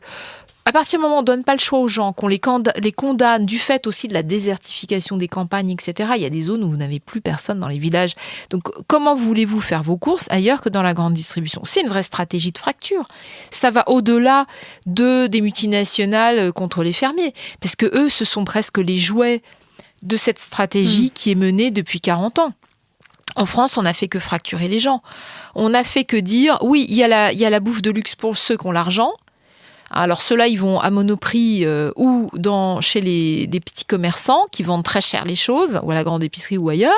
à partir du moment où on ne donne pas le choix aux gens, qu'on les condamne du fait aussi de la désertification des campagnes, etc., il y a des zones où vous n'avez plus personne dans les villages. Donc, comment voulez-vous faire vos courses ailleurs que dans la grande distribution? C'est une vraie stratégie de fracture. Ça va au-delà des multinationales contre les fermiers, parce que eux, ce sont presque les jouets de cette stratégie qui est menée depuis 40 ans. En France, on n'a fait que fracturer les gens. On n'a fait que dire, oui, il y a la bouffe de luxe pour ceux qui ont l'argent. Alors ceux-là, ils vont à Monoprix ou chez des petits commerçants qui vendent très cher les choses, ou à la grande épicerie ou ailleurs.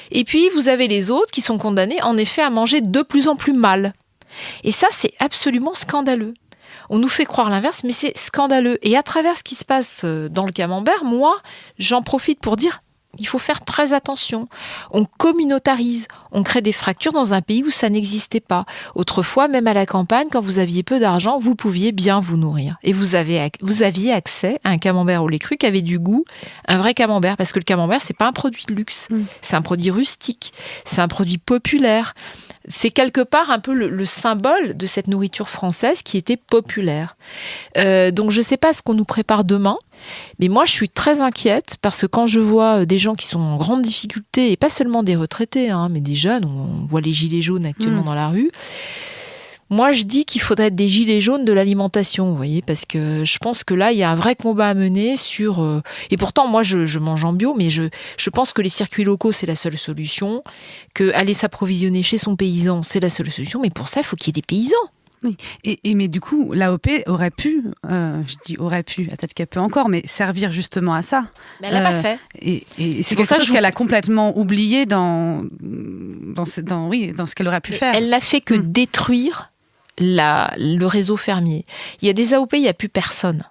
Et puis, vous avez les autres qui sont condamnés, en effet, à manger de plus en plus mal. Et ça, c'est absolument scandaleux. On nous fait croire l'inverse, mais c'est scandaleux. Et à travers ce qui se passe dans le camembert, moi, j'en profite pour dire... Il faut faire très attention. On communautarise, on crée des fractures dans un pays où ça n'existait pas. Autrefois, même à la campagne, quand vous aviez peu d'argent, vous pouviez bien vous nourrir. Et vous aviez accès à un camembert au lait cru qui avait du goût, un vrai camembert. Parce que le camembert, c'est pas un produit de luxe, c'est un produit rustique, c'est un produit populaire. C'est quelque part un peu le symbole de cette nourriture française qui était populaire. Donc je ne sais pas ce qu'on nous prépare demain, mais moi je suis très inquiète parce que quand je vois des gens qui sont en grande difficulté, et pas seulement des retraités, mais des jeunes, on voit les gilets jaunes actuellement dans la rue, moi je dis qu'il faudrait être des gilets jaunes de l'alimentation, vous voyez, parce que je pense que là il y a un vrai combat à mener sur... Et pourtant moi je mange en bio, mais je pense que les circuits locaux c'est la seule solution, qu'aller s'approvisionner chez son paysan c'est la seule solution, mais pour ça il faut qu'il y ait des paysans. Oui. Mais du coup, l'AOP aurait pu, je dis aurait pu, peut-être qu'elle peut encore, mais servir justement à ça. Mais elle l'a pas fait. Et c'est quelque chose qu'elle a complètement oublié dans ce qu'elle aurait pu faire. Elle n'a fait que détruire le réseau fermier. Il y a des AOP, il n'y a plus personne.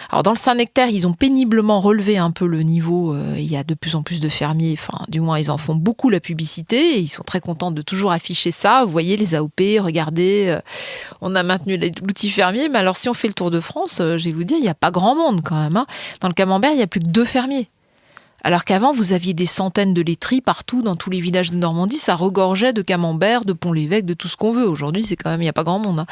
Alors dans le Saint-Nectaire, ils ont péniblement relevé un peu le niveau. Il y a de plus en plus de fermiers, enfin du moins ils en font beaucoup la publicité et ils sont très contents de toujours afficher ça. Vous voyez les AOP, regardez, on a maintenu l'outil fermier. Mais alors si on fait le tour de France, je vais vous dire, il n'y a pas grand monde quand même. Dans le camembert, il n'y a plus que 2 fermiers. Alors qu'avant, vous aviez des centaines de laiteries partout, dans tous les villages de Normandie, ça regorgeait de camembert, de Pont-l'Évêque, de tout ce qu'on veut. Aujourd'hui, c'est quand même, il n'y a pas grand monde.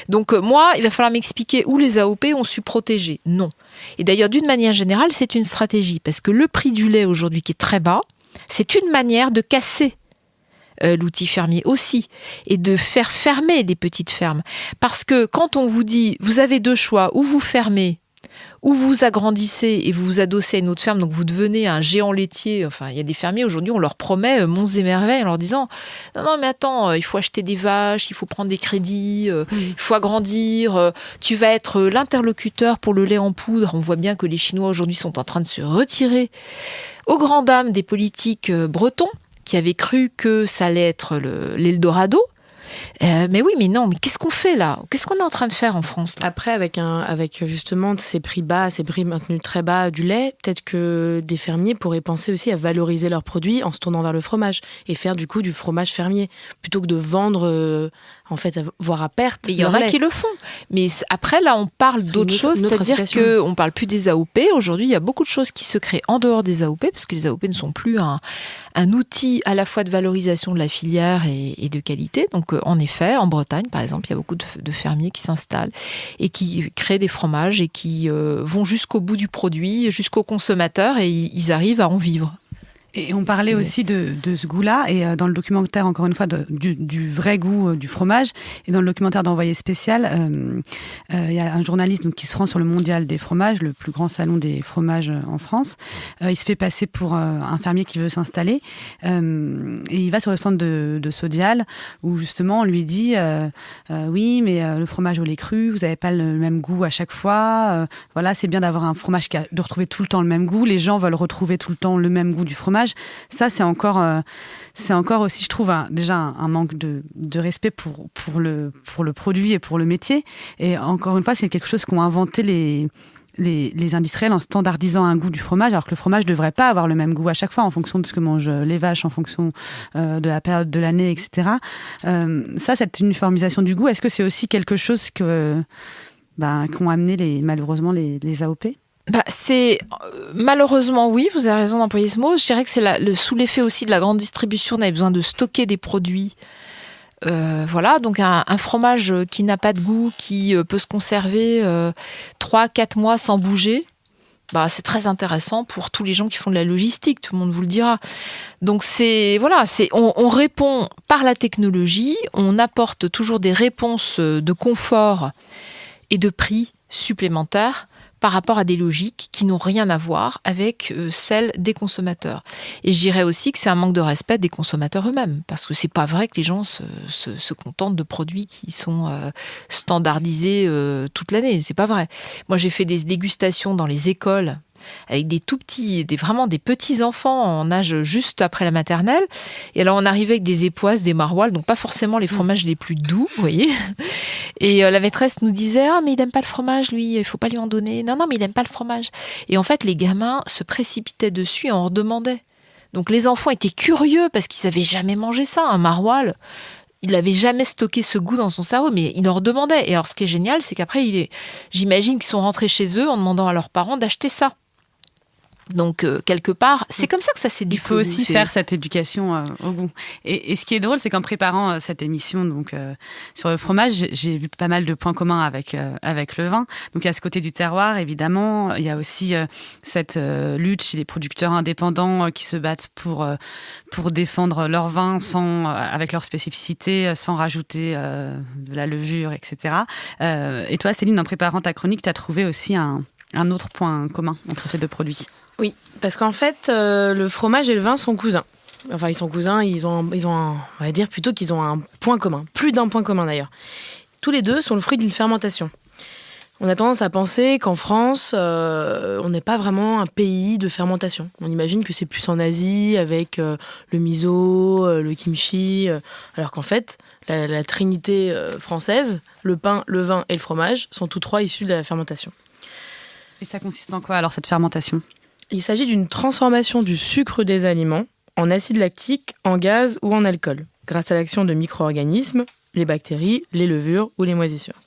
Donc moi, il va falloir m'expliquer où les AOP ont su protéger. Non. Et d'ailleurs, d'une manière générale, c'est une stratégie. Parce que le prix du lait aujourd'hui, qui est très bas, c'est une manière de casser l'outil fermier aussi, et de faire fermer des petites fermes. Parce que quand on vous dit, vous avez 2 choix, ou vous fermez, ou vous agrandissez et vous vous adossez à une autre ferme, donc vous devenez un géant laitier. Enfin, il y a des fermiers aujourd'hui, on leur promet monts et merveilles en leur disant non mais attends, il faut acheter des vaches, il faut prendre des crédits, il faut agrandir, tu vas être l'interlocuteur pour le lait en poudre. On voit bien que les Chinois aujourd'hui sont en train de se retirer aux grandes dames des politiques bretons qui avaient cru que ça allait être l'Eldorado. Mais oui, mais non, mais qu'est-ce qu'on fait là ? Qu'est-ce qu'on est en train de faire en France là ? Après, avec justement ces prix bas, ces prix maintenus très bas du lait, peut-être que des fermiers pourraient penser aussi à valoriser leurs produits en se tournant vers le fromage et faire du coup du fromage fermier, plutôt que de vendre, voire à perte. Mais il y en a qui le font. Mais après, là, on parle d'autres choses, c'est-à-dire qu'on ne parle plus des AOP. Aujourd'hui, il y a beaucoup de choses qui se créent en dehors des AOP, parce que les AOP ne sont plus un outil à la fois de valorisation de la filière et de qualité. Donc, en effet, en Bretagne, par exemple, il y a beaucoup de fermiers qui s'installent et qui créent des fromages et qui vont jusqu'au bout du produit, jusqu'au consommateur, et ils arrivent à en vivre. Et on parlait aussi de ce goût-là, et dans le documentaire, encore une fois, du vrai goût du fromage. Et dans le documentaire d'Envoyé spécial, il y a un journaliste donc, qui se rend sur le Mondial des fromages, le plus grand salon des fromages en France. Il se fait passer pour un fermier qui veut s'installer. Et il va sur le stand de Sodial, où justement on lui dit oui, mais le fromage au lait cru, vous n'avez pas le même goût à chaque fois. Voilà, c'est bien d'avoir un fromage de retrouver tout le temps le même goût. Les gens veulent retrouver tout le temps le même goût du fromage. Ça, c'est encore aussi, je trouve, déjà un manque de respect pour le produit et pour le métier. Et encore une fois, c'est quelque chose qu'ont inventé les industriels en standardisant un goût du fromage, alors que le fromage ne devrait pas avoir le même goût à chaque fois en fonction de ce que mangent les vaches, en fonction de la période de l'année, etc. Cette uniformisation du goût, est-ce que c'est aussi quelque chose qu'ont amené malheureusement les AOP ? Malheureusement, oui, vous avez raison d'employer ce mot. Je dirais que c'est sous l'effet aussi de la grande distribution, on avait besoin de stocker des produits. Voilà, donc un fromage qui n'a pas de goût, qui peut se conserver 3-4 mois sans bouger, c'est très intéressant pour tous les gens qui font de la logistique, tout le monde vous le dira. Donc on répond par la technologie, on apporte toujours des réponses de confort et de prix supplémentaires par rapport à des logiques qui n'ont rien à voir avec celles des consommateurs. Et je dirais aussi que c'est un manque de respect des consommateurs eux-mêmes, parce que c'est pas vrai que les gens se contentent de produits qui sont standardisés toute l'année. C'est pas vrai. Moi, j'ai fait des dégustations dans les écoles avec des tout petits, vraiment des petits enfants en âge juste après la maternelle. Et alors, on arrivait avec des époisses, des maroilles, donc pas forcément les fromages les plus doux, vous voyez. Et la maîtresse nous disait « Ah, mais il n'aime pas le fromage, lui, il faut pas lui en donner. Non, mais il n'aime pas le fromage. » Et en fait, les gamins se précipitaient dessus et en redemandaient. Donc, les enfants étaient curieux parce qu'ils n'avaient jamais mangé ça, un maroilles. Il n'avait jamais stocké ce goût dans son cerveau, mais il en redemandait. Et alors, ce qui est génial, c'est qu'après, j'imagine qu'ils sont rentrés chez eux en demandant à leurs parents d'acheter ça. Donc, quelque part, c'est comme ça que ça s'est dit. Il faut aussi faire cette éducation au goût. Et ce qui est drôle, c'est qu'en préparant cette émission sur le fromage, j'ai vu pas mal de points communs avec le vin. Donc, il y a ce côté du terroir, évidemment. Il y a aussi cette lutte chez les producteurs indépendants qui se battent pour défendre leur vin avec leur spécificité, sans rajouter de la levure, etc. Et toi, Céline, en préparant ta chronique, tu as trouvé aussi un autre point commun entre ces deux produits. Oui, parce qu'en fait, le fromage et le vin sont cousins. Enfin, ils sont cousins, on va dire plutôt qu'ils ont un point commun. Plus d'un point commun d'ailleurs. Tous les deux sont le fruit d'une fermentation. On a tendance à penser qu'en France, on n'est pas vraiment un pays de fermentation. On imagine que c'est plus en Asie, avec le miso, le kimchi, alors qu'en fait, la trinité française, le pain, le vin et le fromage, sont tous trois issus de la fermentation. Et ça consiste en quoi alors cette fermentation ? Il s'agit d'une transformation du sucre des aliments en acide lactique, en gaz ou en alcool, grâce à l'action de micro-organismes, les bactéries, les levures ou les moisissures.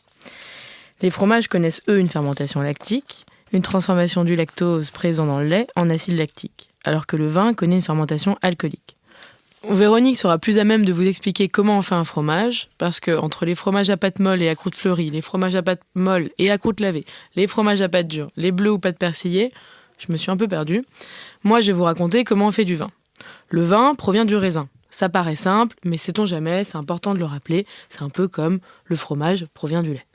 Les fromages connaissent, eux, une fermentation lactique, une transformation du lactose présent dans le lait en acide lactique, alors que le vin connaît une fermentation alcoolique. Véronique sera plus à même de vous expliquer comment on fait un fromage, parce que entre les fromages à pâte molle et à croûte fleurie, les fromages à pâte molle et à croûte lavée, les fromages à pâte dure, les bleus ou pâte persillée, je me suis un peu perdue. Moi, je vais vous raconter comment on fait du vin. Le vin provient du raisin. Ça paraît simple, mais sait-on jamais, c'est important de le rappeler, c'est un peu comme le fromage provient du lait.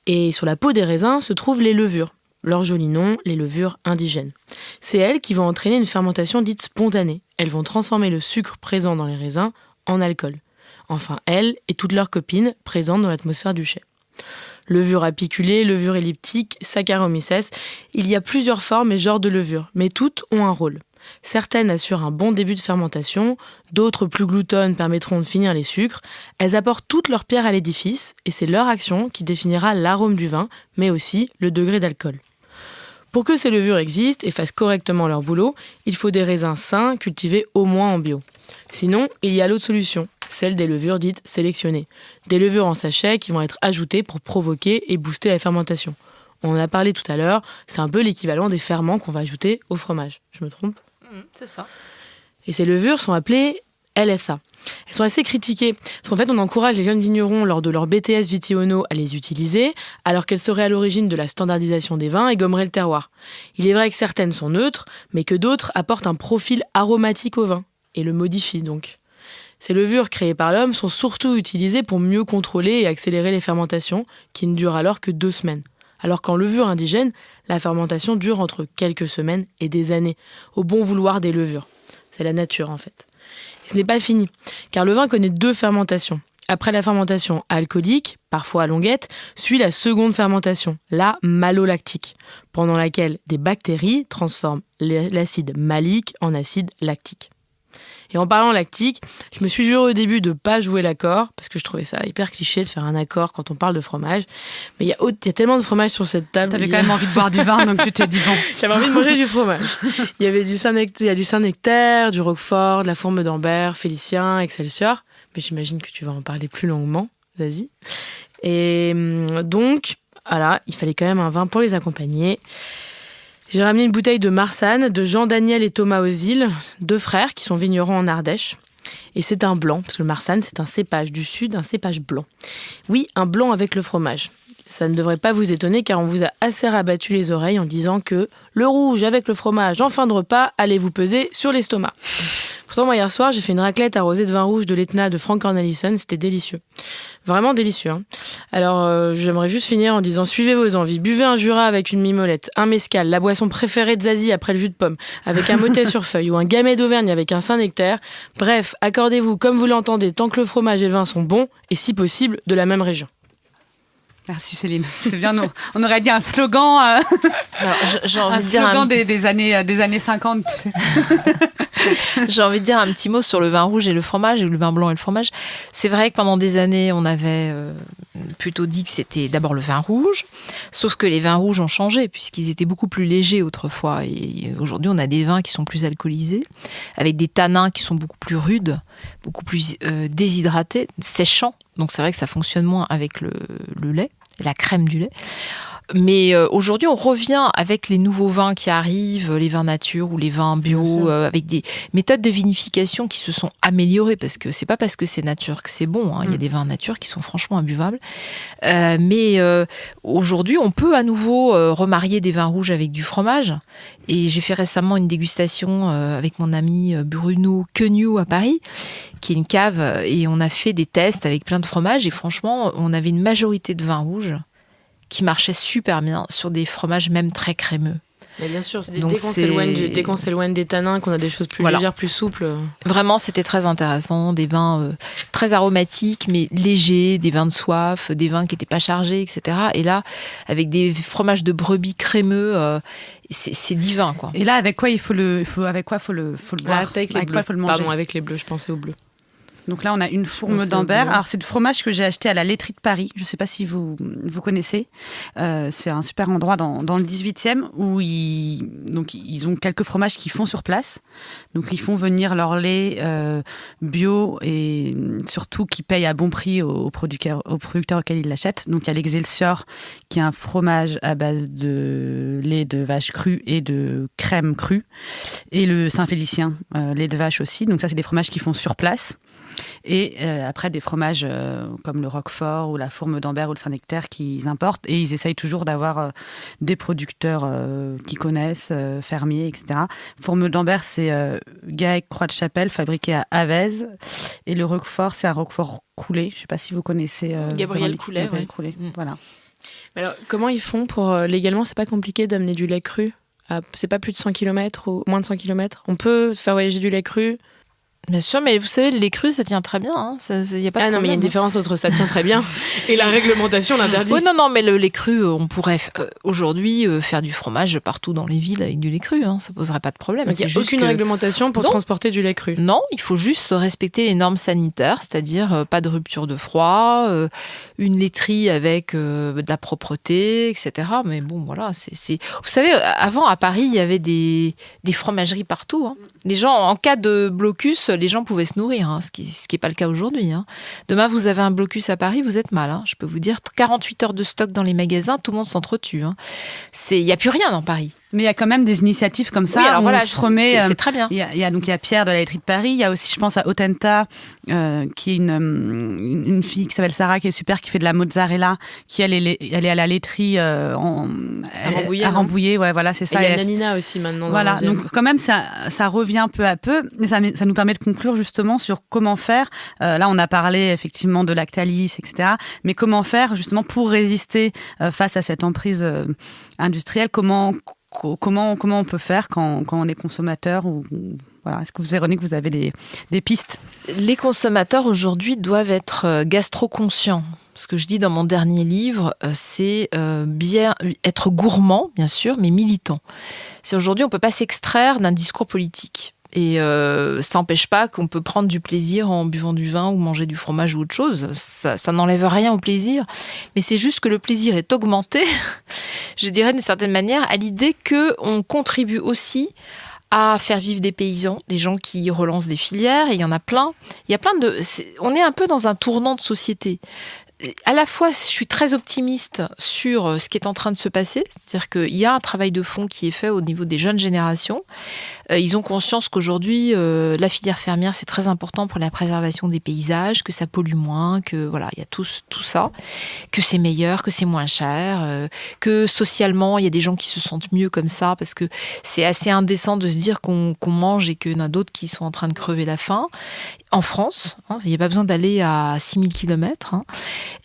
Et sur la peau des raisins se trouvent les levures. leur joli nom, les levures indigènes. C'est elles qui vont entraîner une fermentation dite spontanée. Elles vont transformer le sucre présent dans les raisins en alcool. Enfin, elles et toutes leurs copines présentes dans l'atmosphère du chai. Levure apiculée, levure elliptique, Saccharomyces, il y a plusieurs formes et genres de levures, mais toutes ont un rôle. Certaines assurent un bon début de fermentation, d'autres plus gloutonnes permettront de finir les sucres. Elles apportent toute leur pierre à l'édifice et c'est leur action qui définira l'arôme du vin, mais aussi le degré d'alcool. Pour que ces levures existent et fassent correctement leur boulot, il faut des raisins sains cultivés au moins en bio. Sinon, il y a l'autre solution, celle des levures dites sélectionnées. Des levures en sachet qui vont être ajoutées pour provoquer et booster la fermentation. On en a parlé tout à l'heure, c'est un peu l'équivalent des ferments qu'on va ajouter au fromage. Je me trompe ? C'est ça. Et ces levures sont appelées LSA. Elles sont assez critiquées, parce qu'en fait on encourage les jeunes vignerons lors de leur BTS Vitiono à les utiliser, alors qu'elles seraient à l'origine de la standardisation des vins et gommeraient le terroir. Il est vrai que certaines sont neutres, mais que d'autres apportent un profil aromatique au vin, et le modifient donc. Ces levures créées par l'homme sont surtout utilisées pour mieux contrôler et accélérer les fermentations, qui ne durent alors que 2 semaines. Alors qu'en levure indigène, la fermentation dure entre quelques semaines et des années, au bon vouloir des levures. C'est la nature en fait. Et ce n'est pas fini, car le vin connaît 2 fermentations. Après la fermentation alcoolique, parfois à longuette, suit la seconde fermentation, la malolactique, pendant laquelle des bactéries transforment l'acide malique en acide lactique. Et en parlant lactique, je me suis juré au début de ne pas jouer l'accord, parce que je trouvais ça hyper cliché de faire un accord quand on parle de fromage. Mais il y a tellement de fromage sur cette table. T'avais quand même envie de boire du vin, donc tu t'es dit bon. J'avais envie de manger du fromage. Il y avait du Saint-Nectaire, du Roquefort, de la Fourme d'Ambert, Félicien, Excelsior. Mais j'imagine que tu vas en parler plus longuement, vas-y. Et donc, voilà, il fallait quand même un vin pour les accompagner. J'ai ramené une bouteille de Marsanne de Jean-Daniel et Thomas Ozil, 2 frères qui sont vignerons en Ardèche. Et c'est un blanc, parce que le Marsanne, c'est un cépage du sud, un cépage blanc. Oui, un blanc avec le fromage. Ça ne devrait pas vous étonner car on vous a assez rabattu les oreilles en disant que le rouge avec le fromage en fin de repas allait vous peser sur l'estomac. Pourtant, moi, hier soir, j'ai fait une raclette arrosée de vin rouge de l'Etna de Frank Cornelissen. C'était délicieux. Vraiment délicieux. Hein. Alors, j'aimerais juste finir en disant, suivez vos envies. Buvez un Jura avec une mimolette, un Mescal, la boisson préférée de Zazie après le jus de pomme, avec un motet sur feuille ou un Gamay d'Auvergne avec un Saint-Nectaire. Bref, accordez-vous comme vous l'entendez tant que le fromage et le vin sont bons et si possible de la même région. Merci Céline, c'est bien. On aurait dit un slogan, alors, j'ai envie un de dire slogan des années 50, tu sais. J'ai envie de dire un petit mot sur le vin rouge et le fromage, ou le vin blanc et le fromage. C'est vrai que pendant des années, on avait plutôt dit que c'était d'abord le vin rouge, sauf que les vins rouges ont changé, puisqu'ils étaient beaucoup plus légers autrefois. Et aujourd'hui, on a des vins qui sont plus alcoolisés, avec des tanins qui sont beaucoup plus rudes, beaucoup plus déshydratés, séchants. Donc c'est vrai que ça fonctionne moins avec le lait, la crème du lait. Mais aujourd'hui, on revient avec les nouveaux vins qui arrivent, les vins nature ou les vins bio, avec des méthodes de vinification qui se sont améliorées, parce que c'est pas parce que c'est nature que c'est bon. Hein. Il y a des vins nature qui sont franchement imbuvables. Mais aujourd'hui, on peut à nouveau remarier des vins rouges avec du fromage. Et j'ai fait récemment une dégustation avec mon ami Bruno Queugnoux à Paris, qui est une cave, et on a fait des tests avec plein de fromages. Et franchement, on avait une majorité de vins rouges qui marchait super bien sur des fromages même très crémeux. Mais bien sûr, dès qu'on s'éloigne des tanins, qu'on a des choses plus légères, plus souples. Vraiment, c'était très intéressant. Des vins très aromatiques, mais légers, des vins de soif, des vins qui n'étaient pas chargés, etc. Et là, avec des fromages de brebis crémeux, c'est divin, quoi. Et là, avec quoi il faut le boire? Avec les bleus. Faut le manger. Pardon, avec les bleus, je pensais aux bleus. Donc là, on a une fourme d'Ambert. Alors, c'est du fromage que j'ai acheté à la laiterie de Paris. Je ne sais pas si vous connaissez. C'est un super endroit dans le 18e où ils ont quelques fromages qu'ils font sur place. Donc, ils font venir leur lait bio et surtout qui payent à bon prix aux producteurs auxquels ils l'achètent. Donc, il y a l'Excelsior qui est un fromage à base de lait de vache crue et de crème crue. Et le Saint-Félicien, lait de vache aussi. Donc, ça, c'est des fromages qu'ils font sur place. Et après des fromages comme le Roquefort ou la Fourme d'Ambert ou le Saint-Nectaire qu'ils importent, et ils essayent toujours d'avoir des producteurs qui connaissent, fermiers, etc. Fourme d'Ambert, c'est Gaec Croix de Chapelle, fabriqué à Avez, et le Roquefort, c'est un Roquefort Coulé. Je ne sais pas si vous connaissez Gabriel Coulet. Voilà. Alors, comment ils font pour... légalement, c'est pas compliqué d'amener du lait cru. C'est pas plus de 100 km ou moins de 100 km. On peut faire voyager du lait cru. Bien sûr, mais vous savez, le lait cru, ça tient très bien. Y a pas de problème. Non, mais il y a une différence entre ça tient très bien et la réglementation l'interdit. Oui, non, mais le lait cru, on pourrait aujourd'hui faire du fromage partout dans les villes avec du lait cru. Ça poserait pas de problème. Donc, il n'y a aucune réglementation pour transporter du lait cru. Non, il faut juste respecter les normes sanitaires, c'est-à-dire pas de rupture de froid, une laiterie avec de la propreté, etc. Mais bon, voilà, c'est... Vous savez, avant, à Paris, il y avait des fromageries partout. Les gens, en cas de blocus, les gens pouvaient se nourrir, ce qui n'est pas le cas aujourd'hui. Demain, vous avez un blocus à Paris, vous êtes mal. Je peux vous dire, 48 heures de stock dans les magasins, tout le monde s'entretue. Il n'y a plus rien dans Paris. Mais il y a quand même des initiatives comme ça. Oui, alors voilà, on se remet, c'est très bien. Il y a Pierre de la laiterie de Paris. Il y a aussi, je pense, à Otenta, qui est une fille qui s'appelle Sarah, qui est super, qui fait de la mozzarella, qui elle est à la laiterie à Rambouillet. Ouais, voilà, c'est ça. Et il y a Nanina aussi maintenant. Voilà, donc quand même, ça revient peu à peu. Et ça nous permet de conclure justement sur comment faire. Là, on a parlé effectivement de Lactalis, etc. Mais comment faire justement pour résister face à cette emprise industrielle. Comment on peut faire quand on est consommateur voilà. Est-ce que Véronique, vous avez des pistes ? Les consommateurs aujourd'hui doivent être gastro-conscients. Ce que je dis dans mon dernier livre, c'est bien être gourmand, bien sûr, mais militant. C'est aujourd'hui, on ne peut pas s'extraire d'un discours politique. Et ça n'empêche pas qu'on peut prendre du plaisir en buvant du vin ou manger du fromage ou autre chose. Ça n'enlève rien au plaisir. Mais c'est juste que le plaisir est augmenté, je dirais d'une certaine manière, à l'idée qu'on contribue aussi à faire vivre des paysans, des gens qui relancent des filières. Et il y en a plein. On est un peu dans un tournant de société. À la fois, je suis très optimiste sur ce qui est en train de se passer, c'est-à-dire qu'il y a un travail de fond qui est fait au niveau des jeunes générations. Ils ont conscience qu'aujourd'hui, la filière fermière, c'est très important pour la préservation des paysages, que ça pollue moins, que voilà, il y a tout ça, que c'est meilleur, que c'est moins cher, que socialement, il y a des gens qui se sentent mieux comme ça, parce que c'est assez indécent de se dire qu'on mange et qu'il y en a d'autres qui sont en train de crever la faim. En France, il n'y a pas besoin d'aller à 6000 km.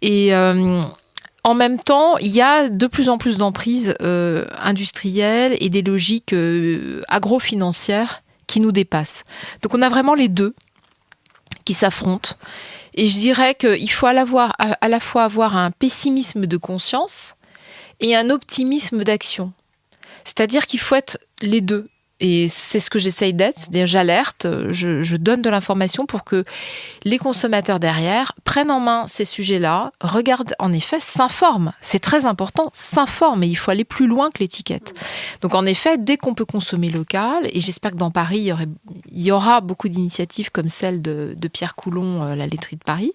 Et en même temps, il y a de plus en plus d'emprises industrielles et des logiques agro-financières qui nous dépassent. Donc on a vraiment les deux qui s'affrontent. Et je dirais qu'il faut à la fois avoir un pessimisme de conscience et un optimisme d'action. C'est-à-dire qu'il faut être les deux. Et c'est ce que j'essaye d'être, c'est-à-dire j'alerte, je donne de l'information pour que les consommateurs derrière prennent en main ces sujets-là, regardent, en effet, s'informent. C'est très important, s'informent, mais il faut aller plus loin que l'étiquette. Donc en effet, dès qu'on peut consommer local, et j'espère que dans Paris, il y aura beaucoup d'initiatives comme celle de Pierre Coulon, la laiterie de Paris,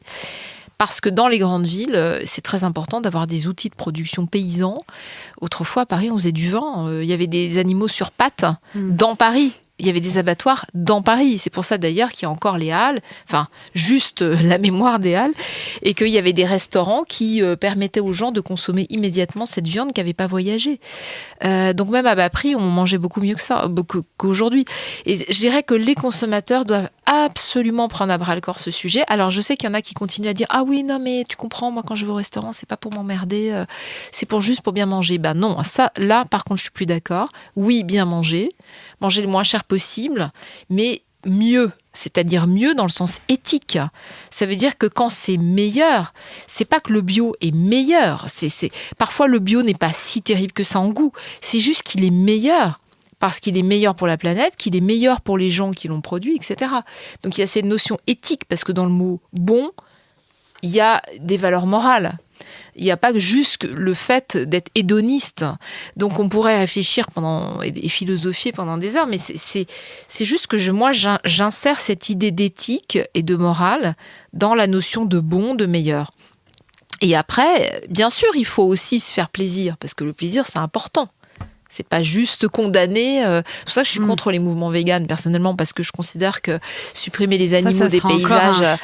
parce que dans les grandes villes, c'est très important d'avoir des outils de production paysans. Autrefois, à Paris, on faisait du vin. Il y avait des animaux sur pattes dans Paris. Il y avait des abattoirs dans Paris. C'est pour ça d'ailleurs qu'il y a encore les halles, enfin juste la mémoire des halles, et qu'il y avait des restaurants qui permettaient aux gens de consommer immédiatement cette viande qui n'avait pas voyagé. Donc même à bas prix, on mangeait beaucoup mieux que ça, qu'aujourd'hui. Et je dirais que les consommateurs doivent absolument prendre à bras-le-corps ce sujet. Alors je sais qu'il y en a qui continuent à dire « Ah oui, non mais tu comprends, moi quand je vais au restaurant, c'est pas pour m'emmerder, c'est juste pour bien manger. » Ben non, ça, là par contre je suis plus d'accord. Oui, bien manger le moins cher possible, mais mieux, c'est-à-dire mieux dans le sens éthique. Ça veut dire que quand c'est meilleur, c'est pas que le bio est meilleur. Parfois le bio n'est pas si terrible que ça en goût, c'est juste qu'il est meilleur. Parce qu'il est meilleur pour la planète, qu'il est meilleur pour les gens qui l'ont produit, etc. Donc il y a cette notion éthique, parce que dans le mot « bon », il y a des valeurs morales. Il n'y a pas juste le fait d'être hédoniste. Donc on pourrait réfléchir et philosopher pendant des heures, mais c'est juste que moi j'insère cette idée d'éthique et de morale dans la notion de bon, de meilleur. Et après, bien sûr, il faut aussi se faire plaisir, parce que le plaisir, c'est important. C'est pas juste condamner. C'est pour ça que je suis contre les mouvements véganes, personnellement, parce que je considère que supprimer les animaux des paysages...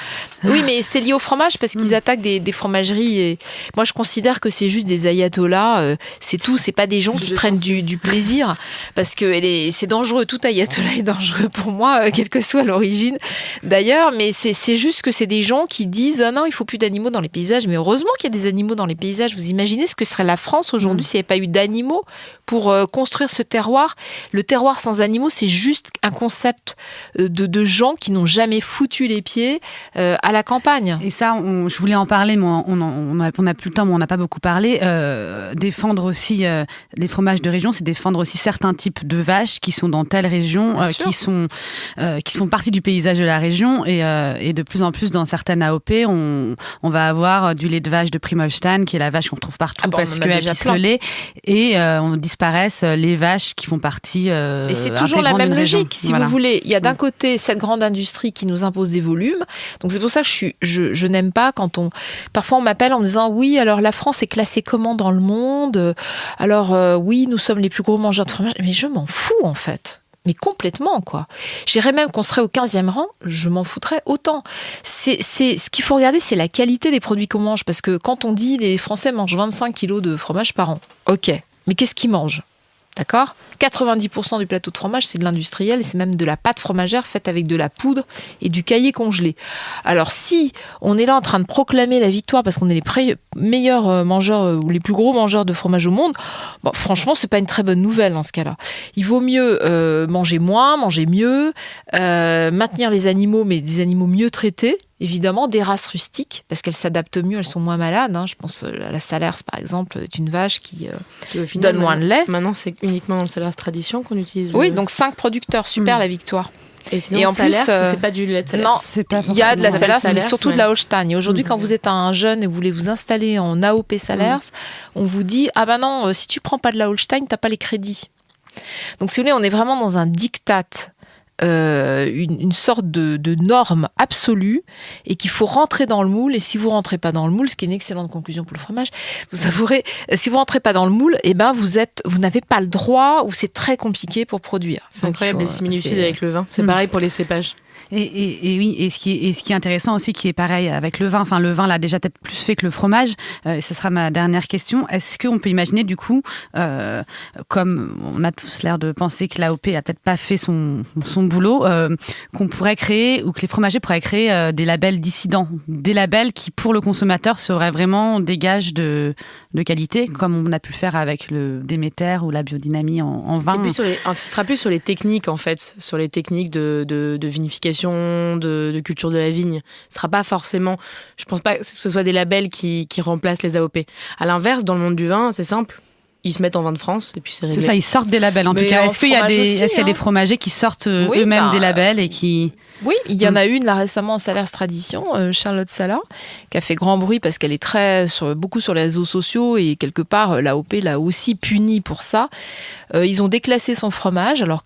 Oui, mais c'est lié au fromage, parce qu'ils attaquent des fromageries. Et moi, je considère que c'est juste des ayatollahs. C'est tout. C'est pas des gens qui prennent du plaisir, parce que c'est dangereux. Tout ayatollah est dangereux pour moi, quelle que soit l'origine, d'ailleurs. Mais c'est juste que c'est des gens qui disent « Ah non, il faut plus d'animaux dans les paysages ». Mais heureusement qu'il y a des animaux dans les paysages. Vous imaginez ce que serait la France aujourd'hui s'il n'y avait pas eu d'animaux pour construire ce terroir. Le terroir sans animaux, c'est juste un concept de gens qui n'ont jamais foutu les pieds à la campagne. Et ça, je voulais en parler, mais on n'a plus le temps, mais on n'a pas beaucoup parlé. Défendre aussi les fromages de région, c'est défendre aussi certains types de vaches qui sont dans telle région, qui font partie du paysage de la région. Et de plus en plus, dans certaines AOP, on va avoir du lait de vache de Primolstein, qui est la vache qu'on trouve partout parce qu'elle pisse le lait. Et on disparaisse les vaches qui font partie et c'est toujours la même logique, si vous voulez. Il y a d'un côté cette grande industrie qui nous impose des volumes. Donc c'est pour ça que je n'aime pas quand parfois on m'appelle en me disant oui, alors la France est classée comment dans le monde ? Alors oui, nous sommes les plus gros mangeurs de fromage. Mais je m'en fous en fait. Mais complètement, quoi. Je dirais même qu'on serait au 15e rang, je m'en foutrais autant. Ce qu'il faut regarder, c'est la qualité des produits qu'on mange. Parce que quand on dit les Français mangent 25 kilos de fromage par an, ok, mais qu'est-ce qu'ils mangent ? D'accord ? 90% du plateau de fromage, c'est de l'industriel et c'est même de la pâte fromagère faite avec de la poudre et du caillé congelé. Alors si on est là en train de proclamer la victoire parce qu'on est les meilleurs mangeurs ou les plus gros mangeurs de fromage au monde, bon, franchement, c'est pas une très bonne nouvelle dans ce cas-là. Il vaut mieux manger moins, manger mieux, maintenir les animaux, mais des animaux mieux traités. Évidemment, des races rustiques, parce qu'elles s'adaptent mieux, elles sont moins malades. Je pense à la Salers, par exemple, est une vache qui au final, donne moins de lait. Maintenant, c'est uniquement dans le Salers Tradition qu'on utilise. Oui, donc 5 producteurs, super la victoire. Et sinon, en Salers, c'est pas du lait de Salers. Non, il y a de la Salers, mais surtout de la Holstein. Et aujourd'hui, quand vous êtes un jeune et vous voulez vous installer en AOP Salers, on vous dit « Ah ben non, si tu prends pas de la Holstein, t'as pas les crédits. » Donc si vous voulez, on est vraiment dans un diktat. Une sorte de norme absolue et qu'il faut rentrer dans le moule. Et si vous rentrez pas dans le moule, ce qui est une excellente conclusion pour le fromage, vous savourez, si vous rentrez pas dans le moule, eh ben vous n'avez pas le droit ou c'est très compliqué pour produire. C'est incroyable les similitudes avec le vin. C'est pareil pour les cépages. Et oui, et ce qui est intéressant aussi, qui est pareil avec le vin, enfin le vin l'a déjà peut-être plus fait que le fromage, ce sera ma dernière question, est-ce qu'on peut imaginer du coup, comme on a tous l'air de penser que l'AOP a peut-être pas fait son boulot, qu'on pourrait créer, ou que les fromagers pourraient créer des labels dissidents, des labels qui pour le consommateur seraient vraiment des gages de qualité, comme on a pu le faire avec le Déméter ou la biodynamie en vin. Ce sera plus sur les techniques en fait, sur les techniques de vinification, de culture de la vigne. Ce sera pas forcément, je pense pas que ce soit des labels qui remplacent les AOP. À l'inverse, dans le monde du vin, c'est simple. Ils se mettent en vin de France et puis c'est réglé. C'est ça, ils sortent des labels en tout cas. Est-ce qu'il y a des fromagers qui sortent eux-mêmes des labels et qui... Oui, il y en a une là récemment en Salers Tradition, Charlotte Sala, qui a fait grand bruit parce qu'elle est beaucoup sur les réseaux sociaux et quelque part l'AOP l'a aussi punie pour ça. Ils ont déclassé son fromage alors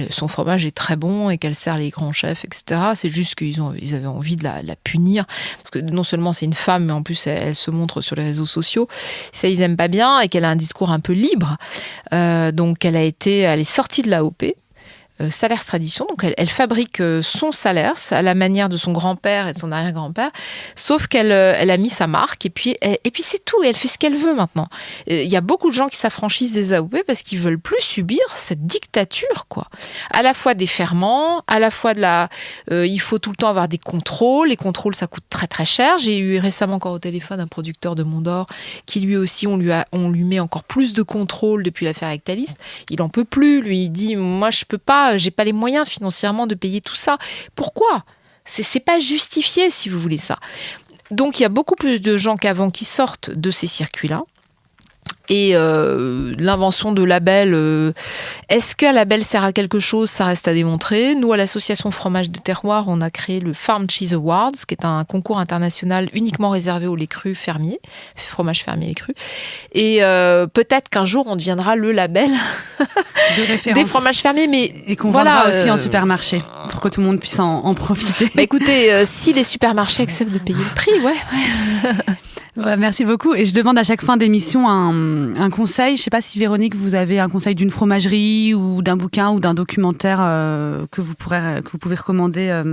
son fromage est très bon et qu'elle sert les grands chefs, etc. C'est juste qu'ils avaient envie de la punir parce que non seulement c'est une femme mais en plus elle se montre sur les réseaux sociaux. Ça ils aiment pas bien et qu'elle a un discours un peu libre. Donc elle est sortie de l'AOP. Salers Tradition, donc elle fabrique son Salers à la manière de son grand-père et de son arrière-grand-père, sauf qu'elle a mis sa marque et puis c'est tout, et elle fait ce qu'elle veut maintenant. Il y a beaucoup de gens qui s'affranchissent des AOP parce qu'ils veulent plus subir cette dictature, quoi. À la fois des ferments, à la fois il faut tout le temps avoir des contrôles. Les contrôles, ça coûte très très cher. J'ai eu récemment encore au téléphone un producteur de Mont-d'Or qui lui aussi, on lui met encore plus de contrôles depuis l'affaire Actalis. Il en peut plus. Lui, il dit, moi je peux pas. J'ai pas les moyens financièrement de payer tout ça. Pourquoi ? C'est pas justifié si vous voulez ça. Donc il y a beaucoup plus de gens qu'avant qui sortent de ces circuits-là. Et l'invention de labels, est-ce qu'un label sert à quelque chose ? Ça reste à démontrer. Nous, à l'association Fromage de Terroir, on a créé le Farm Cheese Awards, qui est un concours international uniquement réservé aux laits crus fermiers, fromage fermier et crus. Et peut-être qu'un jour, on deviendra le label des fromages fermiers. Et qu'on vendra aussi en supermarché, pour que tout le monde puisse en profiter. Bah écoutez, si les supermarchés acceptent de payer le prix, ouais. Ouais, merci beaucoup. Et je demande à chaque fin d'émission un conseil. Je ne sais pas si Véronique, vous avez un conseil d'une fromagerie ou d'un bouquin ou d'un documentaire que vous pouvez recommander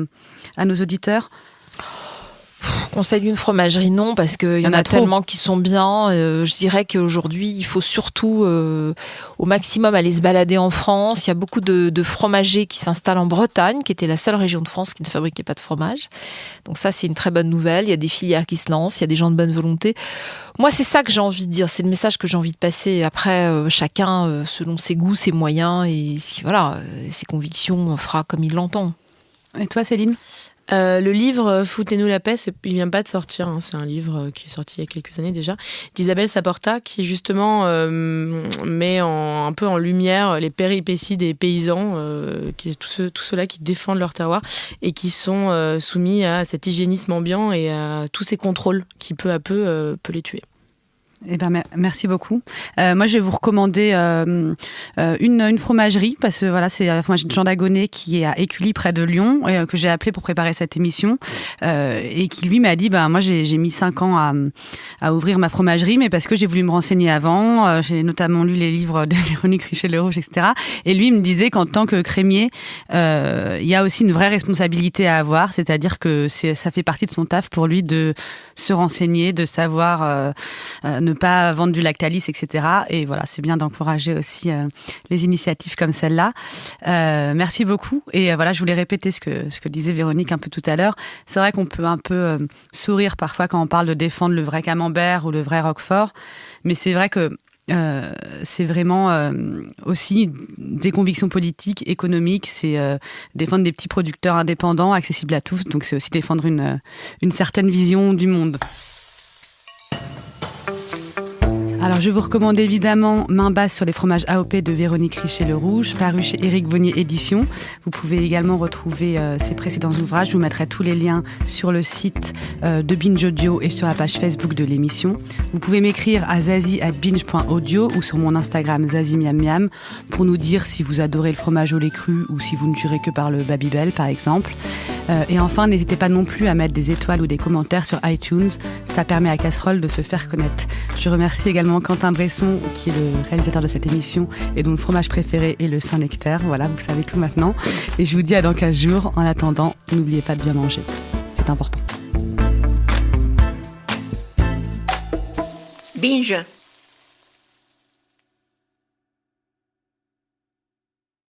à nos auditeurs. Conseil d'une fromagerie, non, parce qu'il y en a tellement qui sont bien. Je dirais qu'aujourd'hui, il faut surtout au maximum aller se balader en France. Il y a beaucoup de fromagers qui s'installent en Bretagne, qui était la seule région de France qui ne fabriquait pas de fromage. Donc ça, c'est une très bonne nouvelle. Il y a des filières qui se lancent, il y a des gens de bonne volonté. Moi, c'est ça que j'ai envie de dire. C'est le message que j'ai envie de passer. Après, chacun, selon ses goûts, ses moyens et ses convictions, fera comme il l'entend. Et toi, Céline ? Le livre Foutez-nous la paix, il vient pas de sortir, hein. C'est un livre qui est sorti il y a quelques années déjà, d'Isabelle Saporta, qui justement met un peu en lumière les péripéties des paysans, tous ceux-là qui défendent leur terroir et qui sont soumis à cet hygiénisme ambiant et à tous ces contrôles qui peu à peu peut les tuer. Eh ben, merci beaucoup. Moi, je vais vous recommander une fromagerie, parce que voilà, c'est la fromagerie de Jean Dagonnet qui est à Écully, près de Lyon, que j'ai appelé pour préparer cette émission, et qui lui m'a dit, moi j'ai mis 5 ans à ouvrir ma fromagerie, mais parce que j'ai voulu me renseigner avant. J'ai notamment lu les livres de Véronique Richer-Le Rouge, etc. Et lui, il me disait qu'en tant que crémier, il y a aussi une vraie responsabilité à avoir, c'est-à-dire que ça fait partie de son taf pour lui de se renseigner, de savoir ne pas vendre du Lactalis, etc. Et voilà, c'est bien d'encourager aussi les initiatives comme celle-là. Merci beaucoup. Et voilà, je voulais répéter ce que disait Véronique un peu tout à l'heure. C'est vrai qu'on peut un peu sourire parfois quand on parle de défendre le vrai camembert ou le vrai roquefort, mais c'est vrai que c'est vraiment aussi des convictions politiques, économiques, c'est défendre des petits producteurs indépendants, accessibles à tous, donc c'est aussi défendre une certaine vision du monde. Alors, je vous recommande évidemment Main basse sur les fromages AOP de Véronique Richer-Le Rouge, paru chez Éric Bonnier Éditions. Vous pouvez également retrouver ses précédents ouvrages. Je vous mettrai tous les liens sur le site de Binge Audio et sur la page Facebook de l'émission. Vous pouvez m'écrire à zazie@binge.audio ou sur mon Instagram zazimiamiam pour nous dire si vous adorez le fromage au lait cru ou si vous ne jurez que par le Babybel, par exemple. Et enfin, n'hésitez pas non plus à mettre des étoiles ou des commentaires sur iTunes. Ça permet à Casserole de se faire connaître. Je remercie également Quentin Bresson, qui est le réalisateur de cette émission et dont le fromage préféré est le Saint-Nectaire. Voilà, vous savez tout maintenant. Et je vous dis à dans 15 jours. En attendant, n'oubliez pas de bien manger. C'est important. Binge.